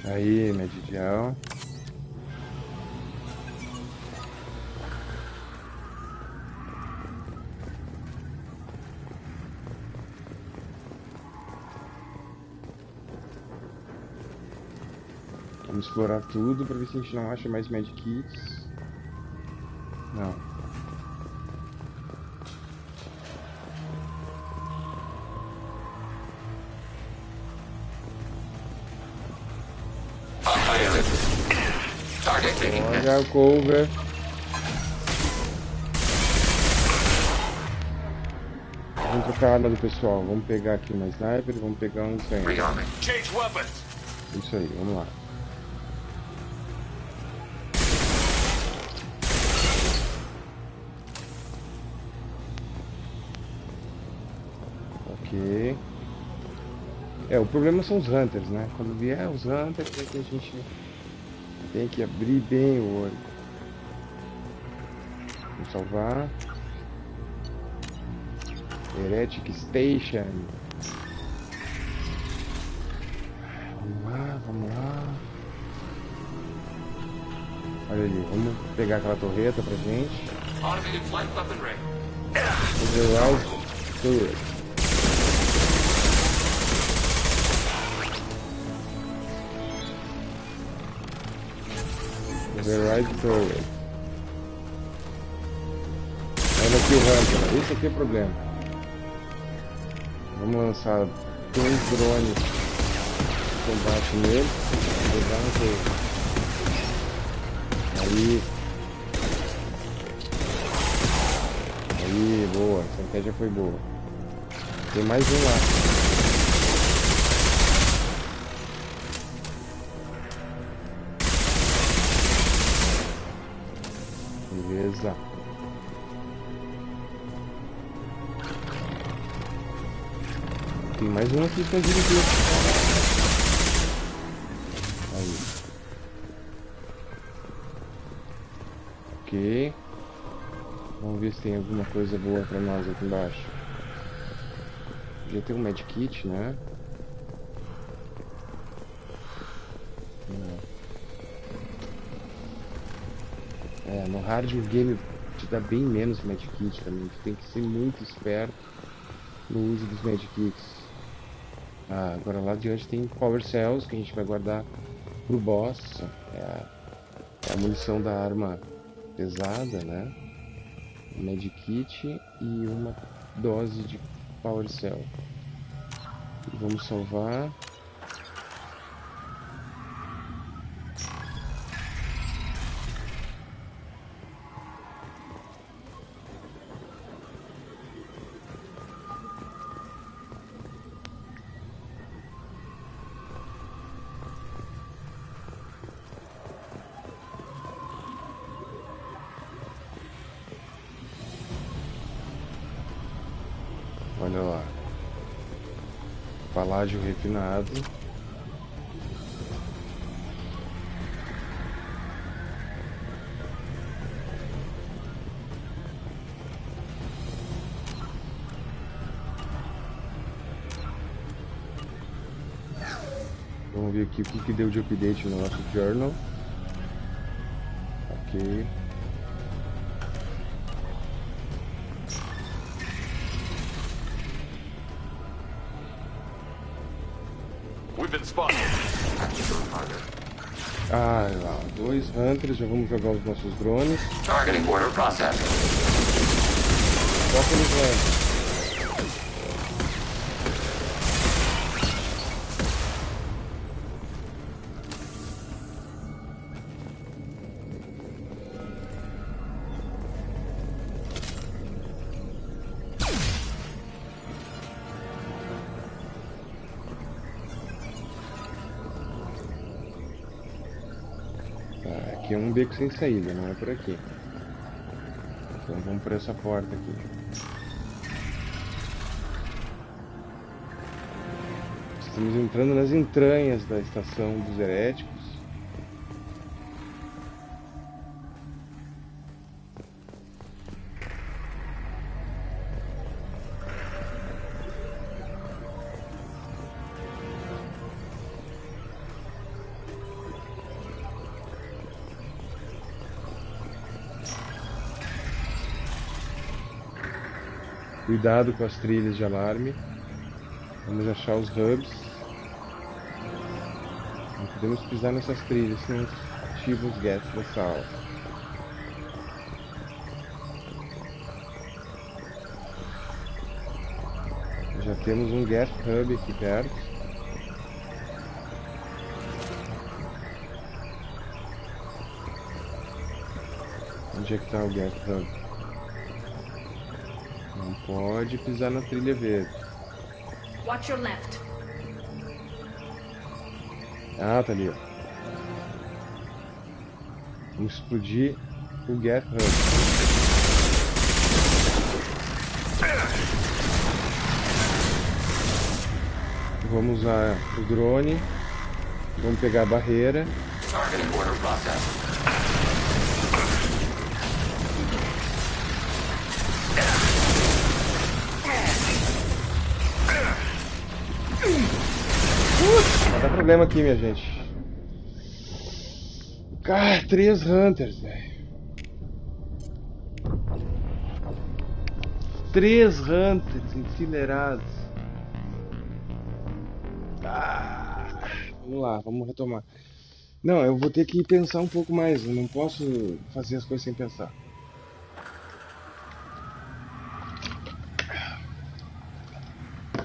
Aí, medial. Vamos explorar tudo para ver se a gente não acha mais medkits. Não. Olha o cover. Vamos trocar a arma do pessoal. Vamos pegar aqui uma sniper e vamos pegar um canhão. Isso aí, vamos lá. Ok. É, o problema são os hunters, né? Quando vier os hunters é que a gente tem que abrir bem o olho. Vamos salvar. Heretic Station. Vamos lá, vamos lá. Olha ali, vamos pegar aquela torreta pra gente. Override turret. Override turret. Olha aqui o Hunter, esse aqui é o problema. Vamos lançar 2 drones combate nele. Aí. Aí, boa. Essa aqui já foi boa. Tem mais um lá. Beleza. Tem mais um aqui pra gente ver. Aí. Ok. Vamos ver se tem alguma coisa boa pra nós aqui embaixo. Já tem um medkit, né? É, no hard game te dá bem menos medkit também. Tu tem que ser muito esperto no uso dos medkits. Ah, agora lá adiante tem power cells que a gente vai guardar pro boss. É a munição da arma pesada, né? Medkit e uma dose de power cell. E vamos salvar. Olha lá. Paládio refinado. Vamos ver aqui o que deu de update no nosso journal. Ok. Ah, lá, 2 hunters, já vamos jogar os nossos drones. Targeting order process. Foca nos hunters. Aqui é um beco sem saída, não é por aqui. Então vamos por essa porta aqui. Estamos entrando nas entranhas da estação dos heréticos. Cuidado com as trilhas de alarme. Vamos achar os hubs. Não podemos pisar nessas trilhas, senão ativa os gases da sala. Já temos um gas hub aqui perto. Onde é que está o gas hub? Não pode pisar na trilha verde. Watch your left. Ah, tá ali, ó. Vamos explodir o gas hub. Vamos usar o drone. Vamos pegar a barreira. Targeting order process. Vai dar problema aqui, minha gente. Cara, 3 hunters, velho. 3 hunters enfileirados. Vamos lá, vamos retomar. Não, eu vou ter que pensar um pouco mais. Eu não posso fazer as coisas sem pensar.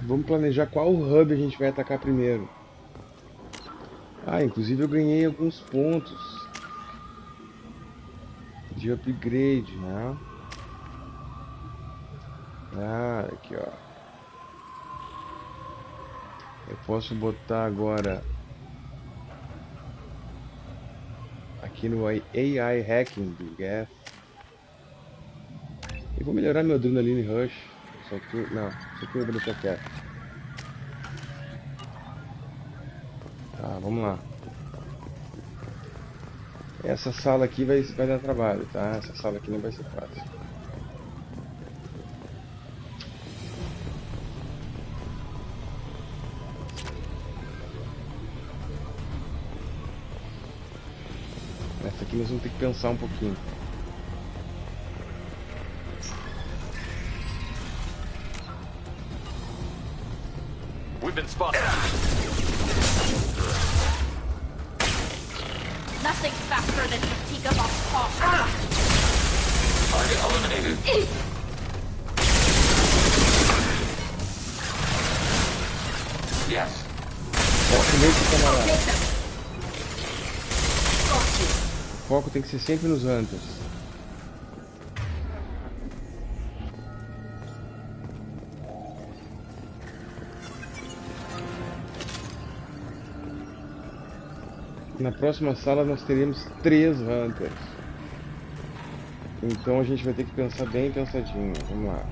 Vamos planejar qual hub a gente vai atacar primeiro. Ah, inclusive eu ganhei alguns pontos de upgrade, né? Ah, aqui ó. Eu posso botar agora aqui no AI Hacking do Gas. E vou melhorar meu Adrenaline Rush. Só que, não, isso aqui eu vou deixar quieto. Tá, vamos lá. Essa sala aqui vai dar trabalho, tá? Essa sala aqui não vai ser fácil. Essa aqui nós vamos ter que pensar um pouquinho. We've been spotted. Nothing faster than fatigue of our Target eliminated. Yes. O foco tem que ser sempre nos Hunters. Na próxima sala nós teremos 3 Hunters. Então a gente vai ter que pensar bem pensadinho. Vamos lá.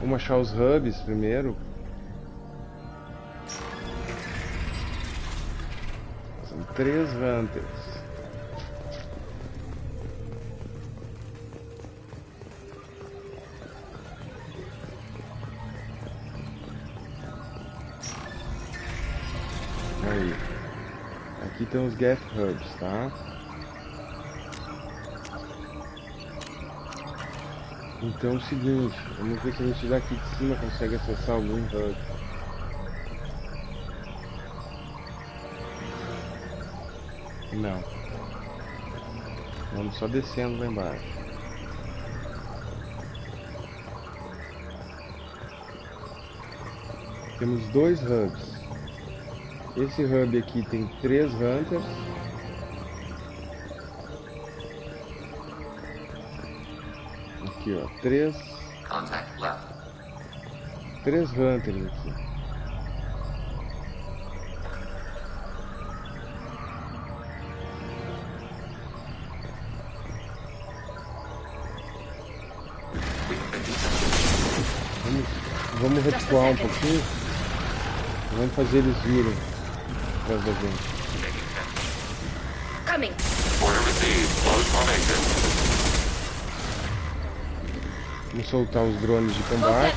Vamos achar os hubs primeiro. São 3 Hunters. Aí. Aqui tem os Get Hubs, tá? Então é o seguinte, vamos ver se a gente daqui de cima consegue acessar algum hub. Não. Vamos só descendo lá embaixo. Temos 2 hubs. Esse hub aqui tem 3 Hunters. Aqui ó, 3 Hunters aqui. Vamos recuar um pouquinho. Vamos fazer eles virem atrás da gente. Coming. Order received. Close formation. Vamos soltar os drones de combate.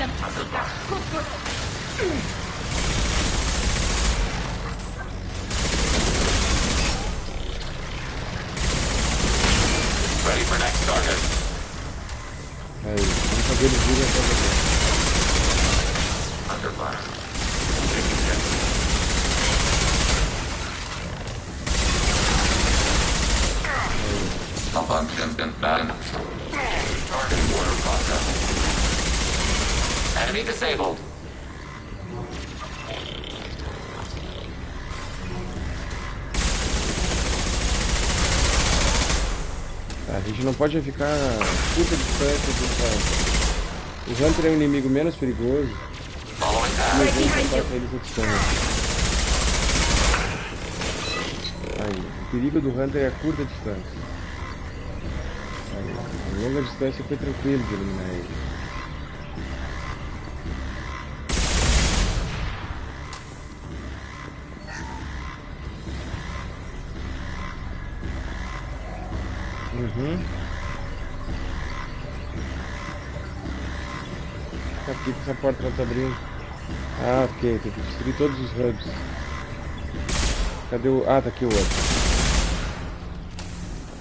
Ready for next target. Aí, vamos fazer eles virem atrás da gente. Under fire. Malfunction inbound. Target order process. Enemy disabled. A gente não pode ficar a curta distância do Hunter. O Hunter é o inimigo menos perigoso. E a gente ataca eles a distância. Aí, o perigo do Hunter é a curta distância. Aí, a longa distância foi tranquilo de eliminar ele. Por que essa porta não tá abrindo? Ah, ok, tem que destruir todos os hubs. Cadê o... Ah, tá aqui o outro.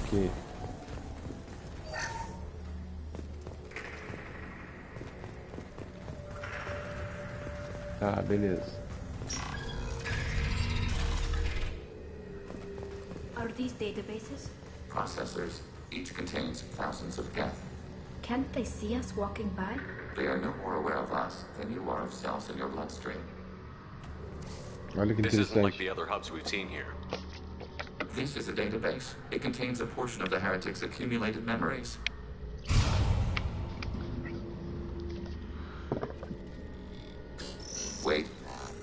Ok. Tá, beleza. Are these databases? Processors. Each contains thousands of geth. Can't they see us walking by? They are no more aware of us than you are of cells in your bloodstream. Olha que This isn't like interessante. the other hubs we've seen here. This is a database. It contains a portion of the heretic's accumulated memories. Wait.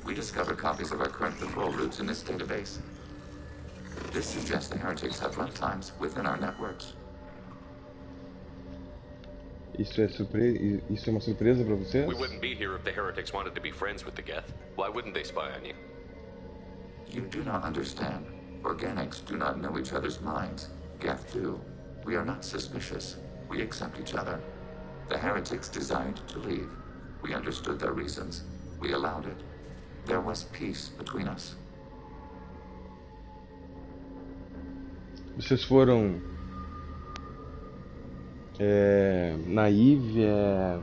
We discovered copies of our current patrol routes in this database. This suggests the heretics have runtimes within our networks. Isso é uma surpresa pra vocês? We wouldn't be here if the heretics wanted to be friends with the Geth. Why wouldn't they spy on you? You do not understand. Organics do not know each other's minds. Geth do. We are not suspicious. We accept each other. The heretics desired to leave. We understood their reasons. We allowed it. There was peace between us. Vocês foram naive,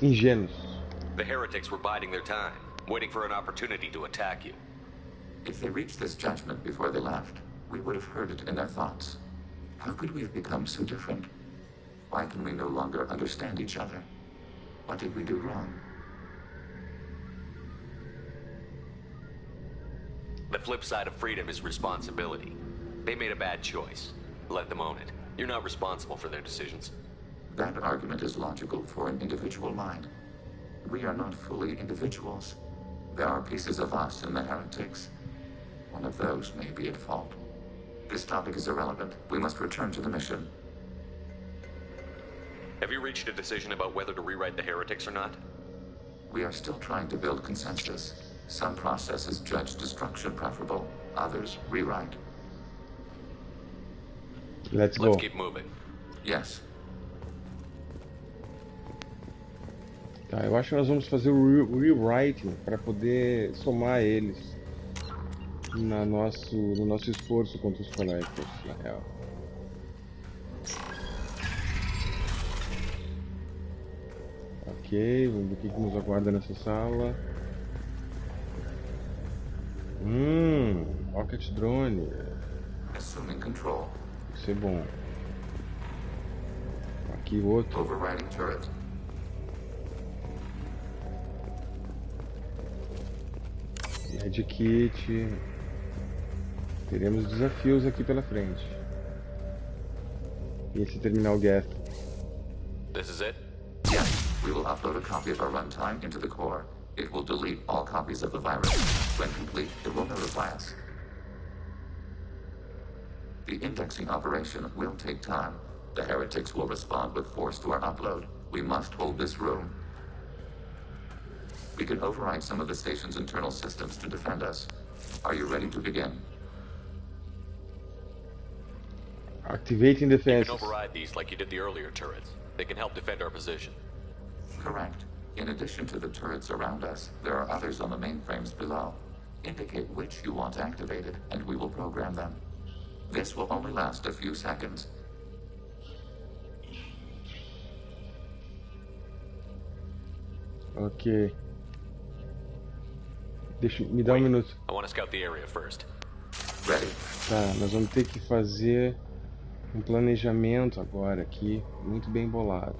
ingênuos. The heretics were biding their time, waiting for an opportunity to attack you. If they reached this judgment before they left, we would have heard it in their thoughts. How could we have become so different? Why can we no longer understand each other? What did we do wrong? The flip side of freedom is responsibility. They made a bad choice. Let them own it. You're not responsible for their decisions. That argument is logical for an individual mind. We are not fully individuals. There are pieces of us in the heretics. One of those may be at fault. This topic is irrelevant. We must return to the mission. Have you reached a decision about whether to rewrite the heretics or not? We are still trying to build consensus. Some processes judge destruction preferable, others rewrite. Let's go. Let's keep moving. Yes. Tá, eu acho que nós vamos fazer o rewriting para poder somar eles no nosso esforço contra os collectors, na real. Ok, vamos ver o que nos aguarda nessa sala. Rocket drone. Assuming control. Isso é bom. Aqui outro. Overriding turret. Medkit. Teremos desafios aqui pela frente. E esse terminal Geth. This is it? Yes, we will upload a copy of our runtime into the core. It will delete all copies of the virus. When complete, it will notify us. The indexing operation will take time. The heretics will respond with force to our upload. We must hold this room. We can override some of the station's internal systems to defend us. Are you ready to begin? Activating You defenses. can override these like you did the earlier turrets. They can help defend our position. Correct. In addition to the turrets around us, there are others on the mainframes below. Indicate which you want activated, and we will program them. This will only last a few seconds. Ok. Me dá um minuto. I want to scout the area first. Ready. Tá, nós vamos ter que fazer um planejamento agora aqui, muito bem bolado.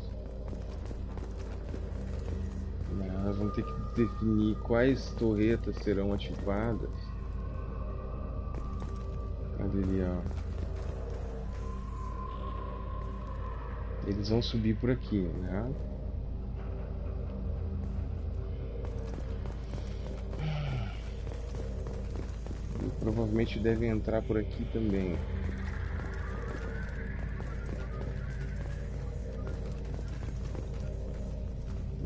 Nós vamos ter que definir quais torretas serão ativadas. Cadê ali, ó? Eles vão subir por aqui, né? E provavelmente devem entrar por aqui também.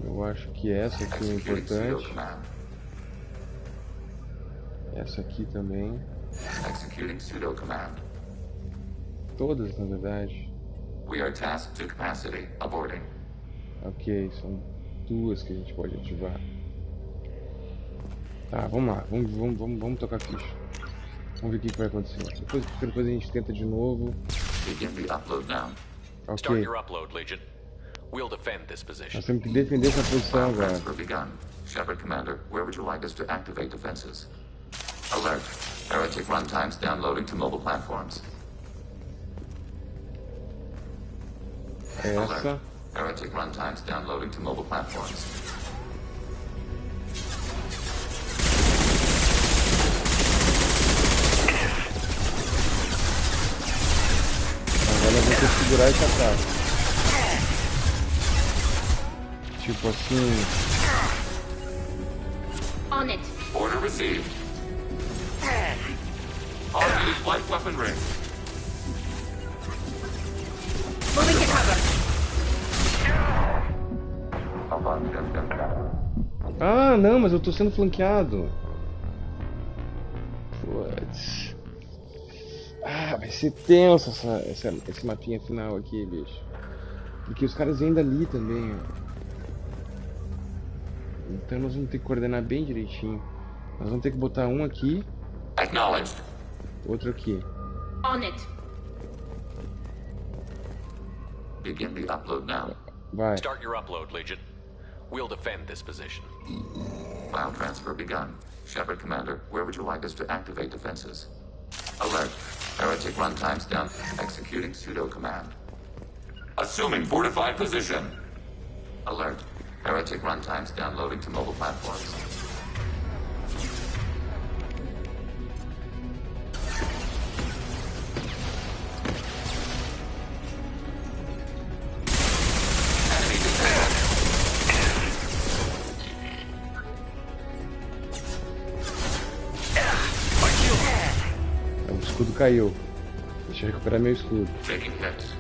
Eu acho que essa aqui é importante. Essa aqui também. Executing pseudo command. Todas, na verdade. We are tasked to capacity. Aborting. Ok, são duas que a gente pode ativar. Tá, vamos lá. Vamos tocar a ficha. Vamos ver o que vai acontecer. Depois a gente tenta de novo. Begin the upload now. Start Ok. your upload, Legion. We'll defend this position. Nós temos que defender essa posição agora. Transfer begun. Shepard Commander, where would you like us to activate defenses? Alert. Heretic runtimes downloading to mobile platforms. Essa. Alert. Heretic runtimes downloading to mobile platforms. segurar e catar. Tipo assim. On it. Order received. Automated flight weapon ready. Moving to cover. Ah, não, mas eu tô sendo flanqueado. Putz. Ah, vai ser tenso esse mapinha final aqui, bicho. Porque os caras vêm dali também, ó. Então nós vamos ter que coordenar bem direitinho. Nós vamos ter que botar um aqui. Acknowledged. Outro aqui. On it. Begin the upload now. Vai. Start your upload, Legion. We'll defend this position. File transfer begun. Shepard Commander, where would you like us to activate defenses? Alert. Heretic runtimes down. Executing pseudo command. Assuming fortified position. Alert. Heretic runtimes downloading to mobile platforms. Enemy detected. O escudo caiu. Deixa eu recuperar meu escudo. Taking hits.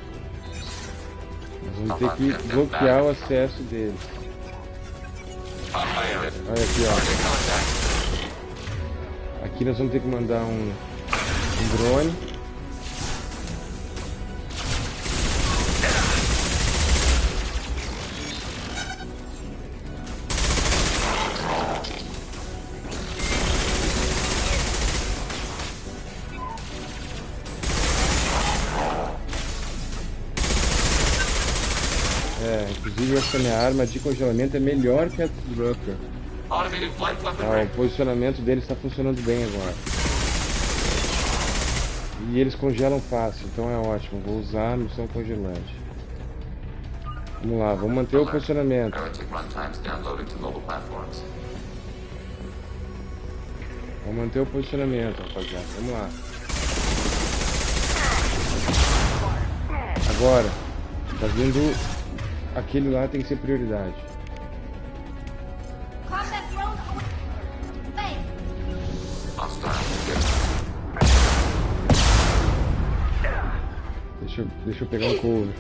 Nós vamos ter que bloquear o acesso dele. Olha aqui, ó. Aqui nós vamos ter que mandar um drone. Inclusive essa minha arma de congelamento é melhor que a Trucker. Ah, o posicionamento dele está funcionando bem agora. E eles congelam fácil, então é ótimo. Vou usar a missão congelante. Vamos lá, vamos manter o posicionamento. Vamos manter o posicionamento, rapaziada. Vamos lá. Agora, tá vindo... Aquele lá tem que ser prioridade. Deixa eu pegar um cover.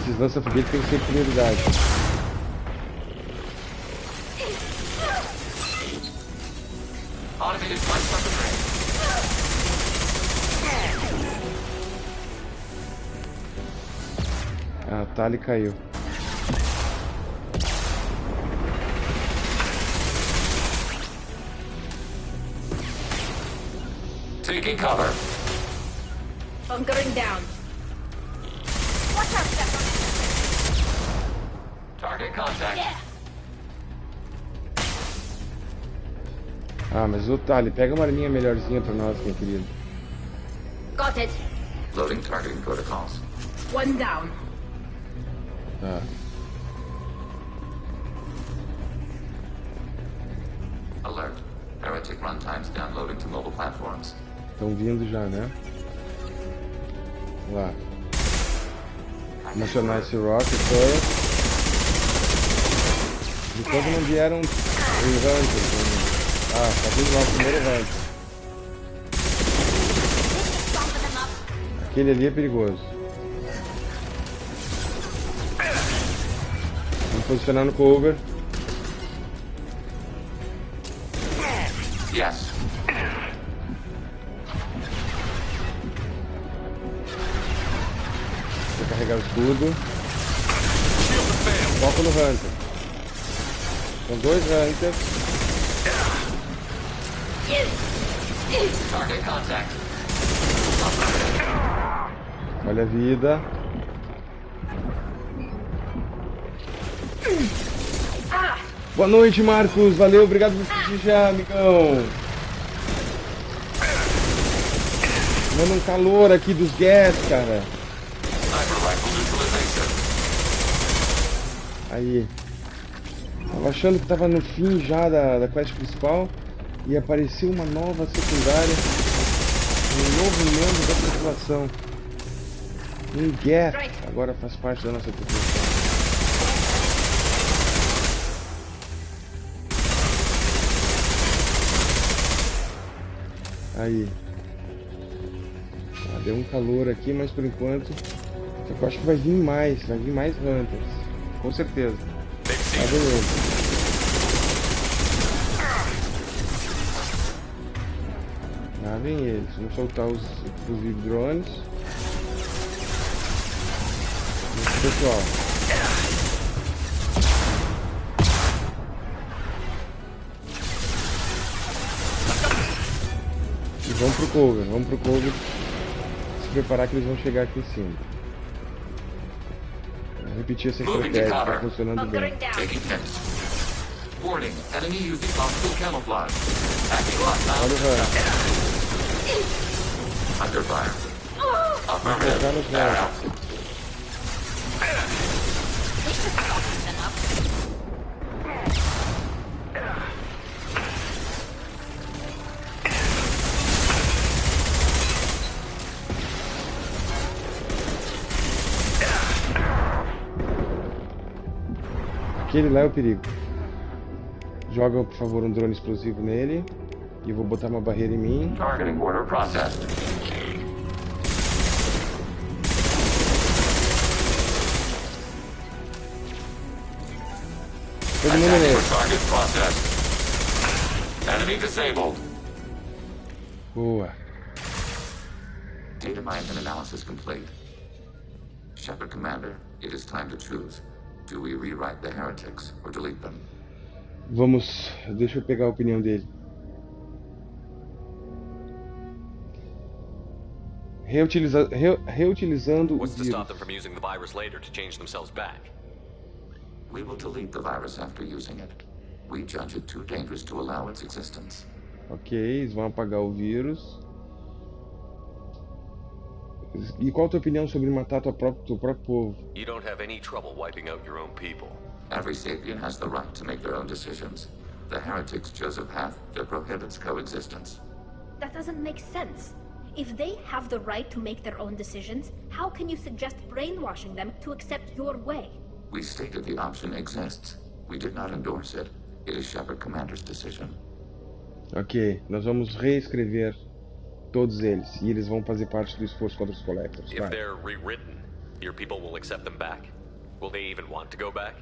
Esses lança-foguetes tem que ser prioridade. Ah, tá, ele caiu. Taking cover. Bunkering down. Watch out, Shepard. Target contact. Yeah. Ah, mas o Tali, pega uma arminha melhorzinha pra nós, meu querido. Got it. Loading targeting protocols. One down. Tá. Alert. Heretic runtimes downloading to mobile platforms. Estão vindo já, né? Vamos lá. Vamos acionar esse rocket first. Enquanto não vieram um Hunter. Ah, tá vindo lá o primeiro Hunter. Aquele ali é perigoso. Vamos posicionar no cover. Yes. Vou carregar o escudo. Foco no Hunter. São dois Hunters. Target contact. Olha a vida. Boa noite, Marcos. Valeu, obrigado por prestigiar, amigão. Manda um calor aqui dos gas, cara. Aí. Tava achando que tava no fim já da quest principal e apareceu uma nova secundária, um novo membro da tripulação. Um Geth agora faz parte da nossa tripulação. Aí. Ah, deu um calor aqui, mas por enquanto eu acho que vai vir mais Hunters, com certeza. Tá beleza. Lá vem eles. Vamos soltar os fusíveis drones. Isso, pessoal. E vamos pro cover. Se preparar que eles vão chegar aqui em cima. Vou repetir essa estratégia, tá funcionando bem. Warning, enemy using optical camouflage. Acting lockdown. Olha o Hunt. Under fire. Vamos focar nos Hunt. Aquele lá é o perigo. Joga, por favor, um drone explosivo nele. E eu vou botar uma barreira em mim. Targeting order processed. Todo mundo nele. Target processed. Enemy disabled. Boa. Data mine and analysis complete. Shepard Commander, it is time to choose. Do we rewrite the heretics or delete them? Vamos, deixa eu pegar a opinião dele. Reutilizando What's o to stop them vírus. from using the virus later to change themselves back? We will delete the virus after using it. We judge it too dangerous to allow its existence. Ok, eles vão apagar o vírus. E qual a tua opinião sobre matar teu próprio povo? You don't have any trouble wiping out your own people. Every sapien has the right to make their own decisions. The heretics chose a path that prohibits coexistence. That doesn't make sense. If they have the right to make their own decisions, how can you suggest brainwashing them to accept your way? We stated the option exists. We did not endorse it. It is Shepard Commander's decision. Ok, nós vamos reescrever todos eles. E eles vão fazer parte do esforço contra os Collectors. If they're rewritten, your people will accept them back. Will they even want to go back?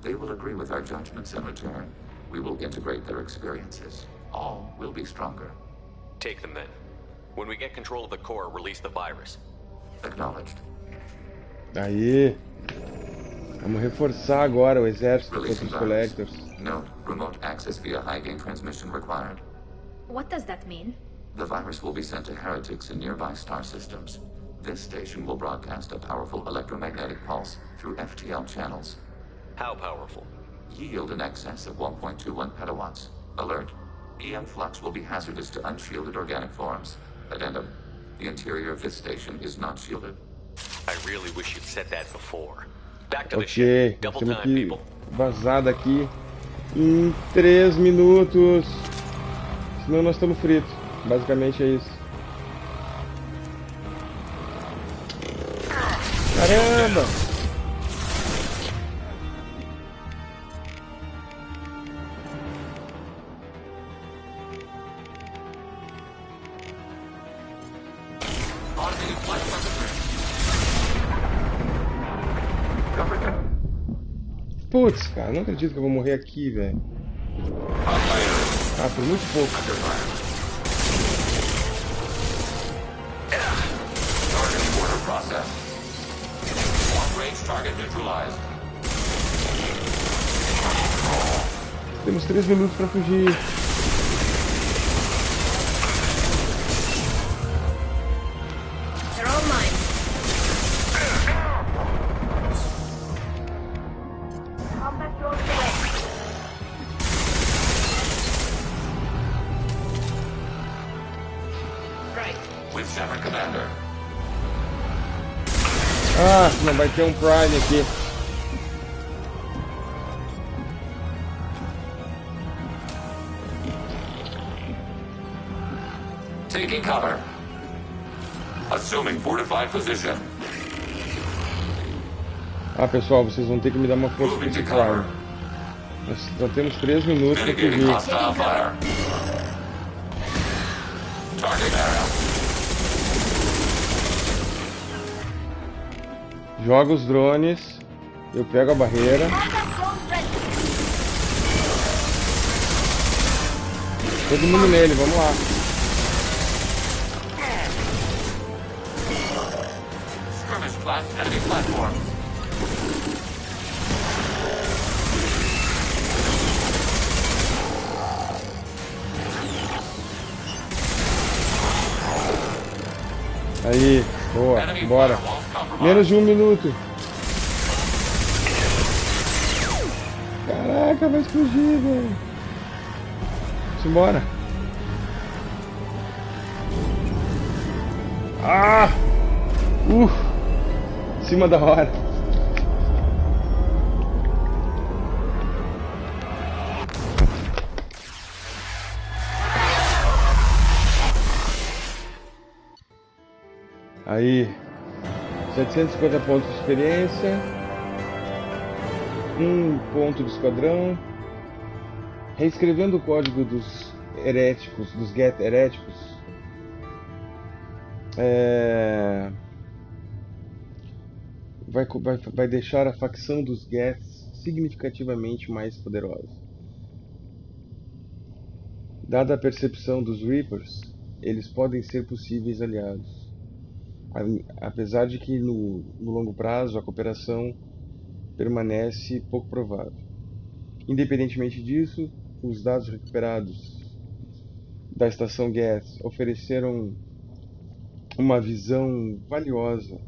They will agree with our judgments in return. We will integrate their experiences. All will be stronger. Take them then. When we get control of the core, release the virus. Acknowledged. Aí. Vamos reforçar agora o exército contra os Collectors. Note, remote access via high-gain transmission required. What does that mean? The virus will be sent to heretics in nearby star systems. This station will broadcast a powerful electromagnetic pulse through FTL channels. How powerful? Yield in excess of 1.21 petawatts. Alert. EM flux will be hazardous to unshielded organic forms. Addendum. The interior of this station is not shielded. I really wish you'd said that before. Back to the Ok, ship. nós Double temos time, que people. vazar daqui em 3 minutos. Senão nós estamos fritos. Basicamente é isso. Caramba! Putz, cara, não acredito que eu vou morrer aqui, velho. Ah, por muito pouco. Temos 3 minutos pra fugir. They're all mine. Combat drones away. Right. With Shepard Commander. Ah, não vai ter um Prime aqui. Taking cover. Assuming fortified position. Ah, pessoal, vocês vão ter que me dar uma força Moving to de cover. crime. Nós só temos 3 minutos para Mitigating fugir. hostile fire. Target area. Joga os drones. Eu pego a barreira. Todo mundo nele, vamos lá. Skirmish class enemy platforms. Aí, boa, bora. Menos de 1 minuto. Caraca, vai explodir, velho. Simbora. Ah! Em cima da hora. Aí, 750 pontos de experiência, 1 ponto de esquadrão, reescrevendo o código dos heréticos, dos get heréticos, vai deixar a facção dos gets significativamente mais poderosa. Dada a percepção dos Reapers, eles podem ser possíveis aliados. Apesar de que no longo prazo a cooperação permanece pouco provável. Independentemente disso, os dados recuperados da estação Geth ofereceram uma visão valiosa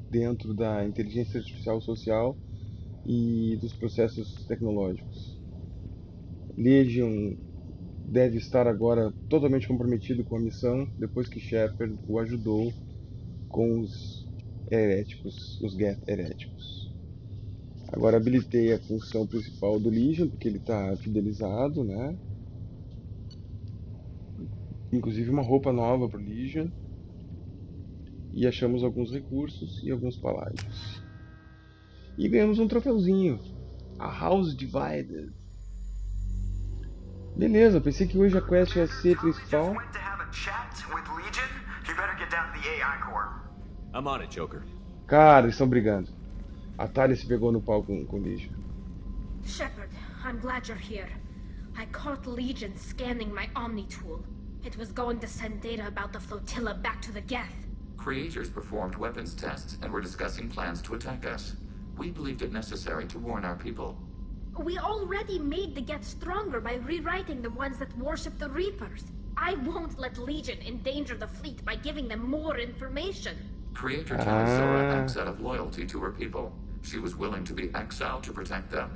dentro da inteligência artificial social e dos processos tecnológicos. Legion deve estar agora totalmente comprometido com a missão depois que Shepard o ajudou com os heréticos, os Geth heréticos. Agora habilitei a função principal do Legion, porque ele está fidelizado, né? Inclusive uma roupa nova para o Legion. E achamos alguns recursos e alguns paládios. E ganhamos um troféuzinho. A House Divided. Beleza, pensei que hoje a quest ia ser principal. I'm on it, Joker. Cara, eles estão brigando. A Talia se pegou no pau com o Legion. Shepard, I'm glad you're here. I caught Legion scanning my Omni tool. It was going to send data about the flotilla back to the Geth. Creators performed weapons tests and were discussing plans to attack us. We believed it necessary to warn our people. We already made the Geth stronger by rewriting the ones that worship the Reapers. I won't let Legion endanger the fleet by giving them more information. Creator tells Zora acts out of loyalty to her people. She was willing to be exiled to protect them.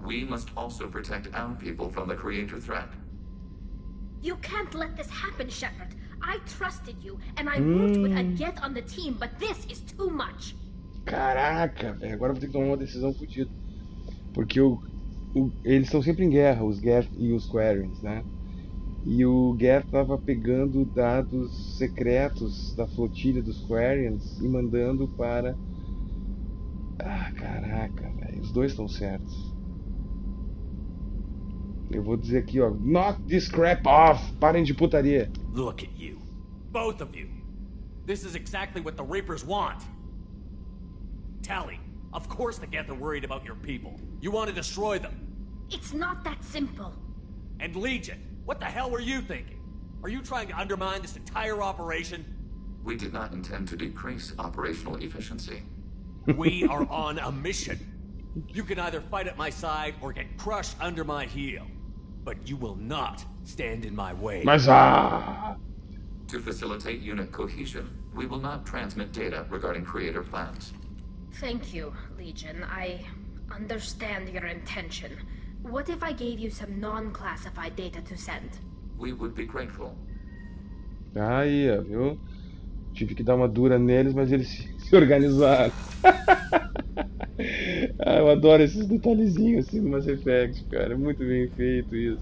We must also protect our people from the Creator threat. You can't let this happen, Shepard. I trusted you, and I worked with a Geth on the team, but this is too much. Caraca, velho, agora eu vou ter que tomar uma decisão fodida. Porque eles estão sempre em guerra, os Geth e os Quarians, né? E o Geth tava pegando dados secretos da flotilha dos Quarians e mandando para... Ah, caraca, velho, os dois estão certos. Eu vou dizer aqui, ó, knock this crap off, parem de putaria. Look at you. Both of you. This is exactly what the Reapers want. Tally, of course the Geth are worried about your people. You want to destroy them. It's not that simple. And Legion, what the hell were you thinking? Are you trying to undermine this entire operation? We did not intend to decrease operational efficiency. We are on a mission. You can either fight at my side or get crushed under my heel. But you will not stand in my way. Mas To facilitate unit cohesion, we will not transmit data regarding Creator plans. Thank you, Legion. I understand your intention. What if I gave you some non-classified data to send? We would be grateful. Aí, ó, viu? Tive que dar uma dura neles, mas eles se organizaram. Eu adoro esses detalhezinhos assim no Mass Effect, cara. É muito bem feito isso.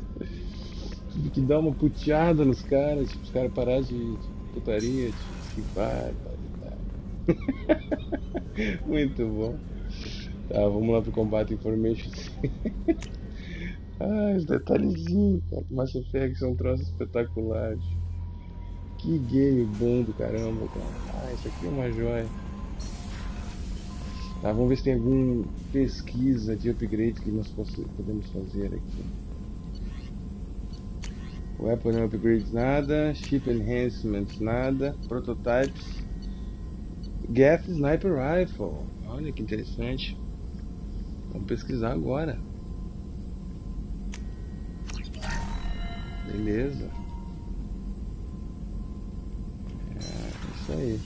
Tive que dar uma puteada nos caras, tipo, os caras pararam de putaria, tipo, que vai. Muito bom. Tá, vamos lá pro Combat Information. Ah, os detalhezinhos, cara. Mass Effect são troços espetaculares. Que game bom do caramba, cara. Ah, isso aqui é uma joia. Tá, vamos ver se tem alguma pesquisa de upgrade que nós podemos fazer aqui. Weapon upgrades nada, Ship enhancements nada, Prototypes, Geth Sniper Rifle. Olha que interessante. Vamos pesquisar agora. Beleza. Isso aí.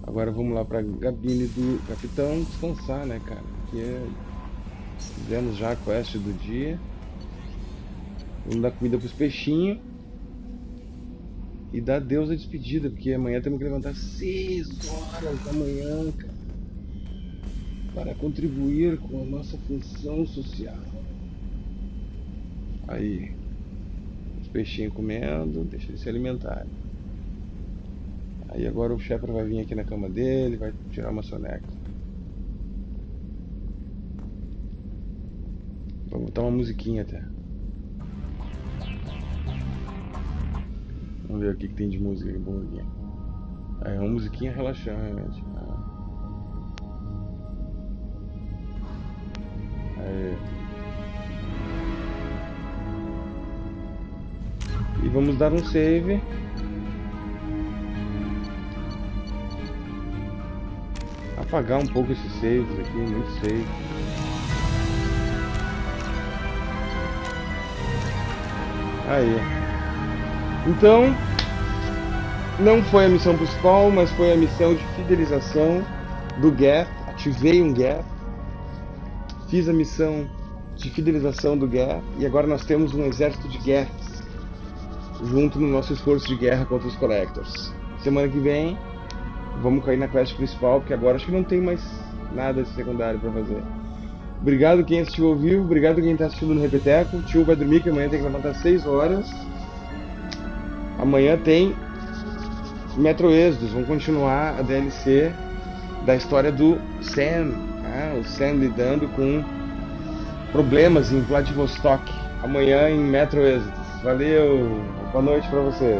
Agora vamos lá pra cabine do capitão descansar, né, cara? Porque fizemos já a quest do dia. Vamos dar comida pros peixinhos. E dar adeus à despedida, porque amanhã temos que levantar 6 horas da manhã, cara, para contribuir com a nossa função social. Aí, os peixinhos comendo, deixa eles se alimentarem. Aí agora o Shepard vai vir aqui na cama dele, vai tirar uma soneca. Vou botar uma musiquinha até. Vamos ver o que tem de música boa aqui. Aí, uma musiquinha relaxante. Aí. E vamos dar um save. Apagar um pouco esses saves aqui, muito save. Aí. Então, não foi a missão principal, mas foi a missão de fidelização do Geth. Ativei um Geth. Fiz a missão de fidelização do Geth. E agora nós temos um exército de Geths junto no nosso esforço de guerra contra os Collectors. Semana que vem vamos cair na quest principal, porque agora acho que não tem mais nada de secundário para fazer. Obrigado quem assistiu ao vivo, obrigado quem está assistindo no Repeteco. O tio vai dormir, que amanhã tem que levantar 6 horas. Amanhã tem Metro Exodus, vamos continuar a DLC da história do Sam. O Sam lidando com problemas em Vladivostok. Amanhã em Metro Exodus. Valeu, boa noite para vocês.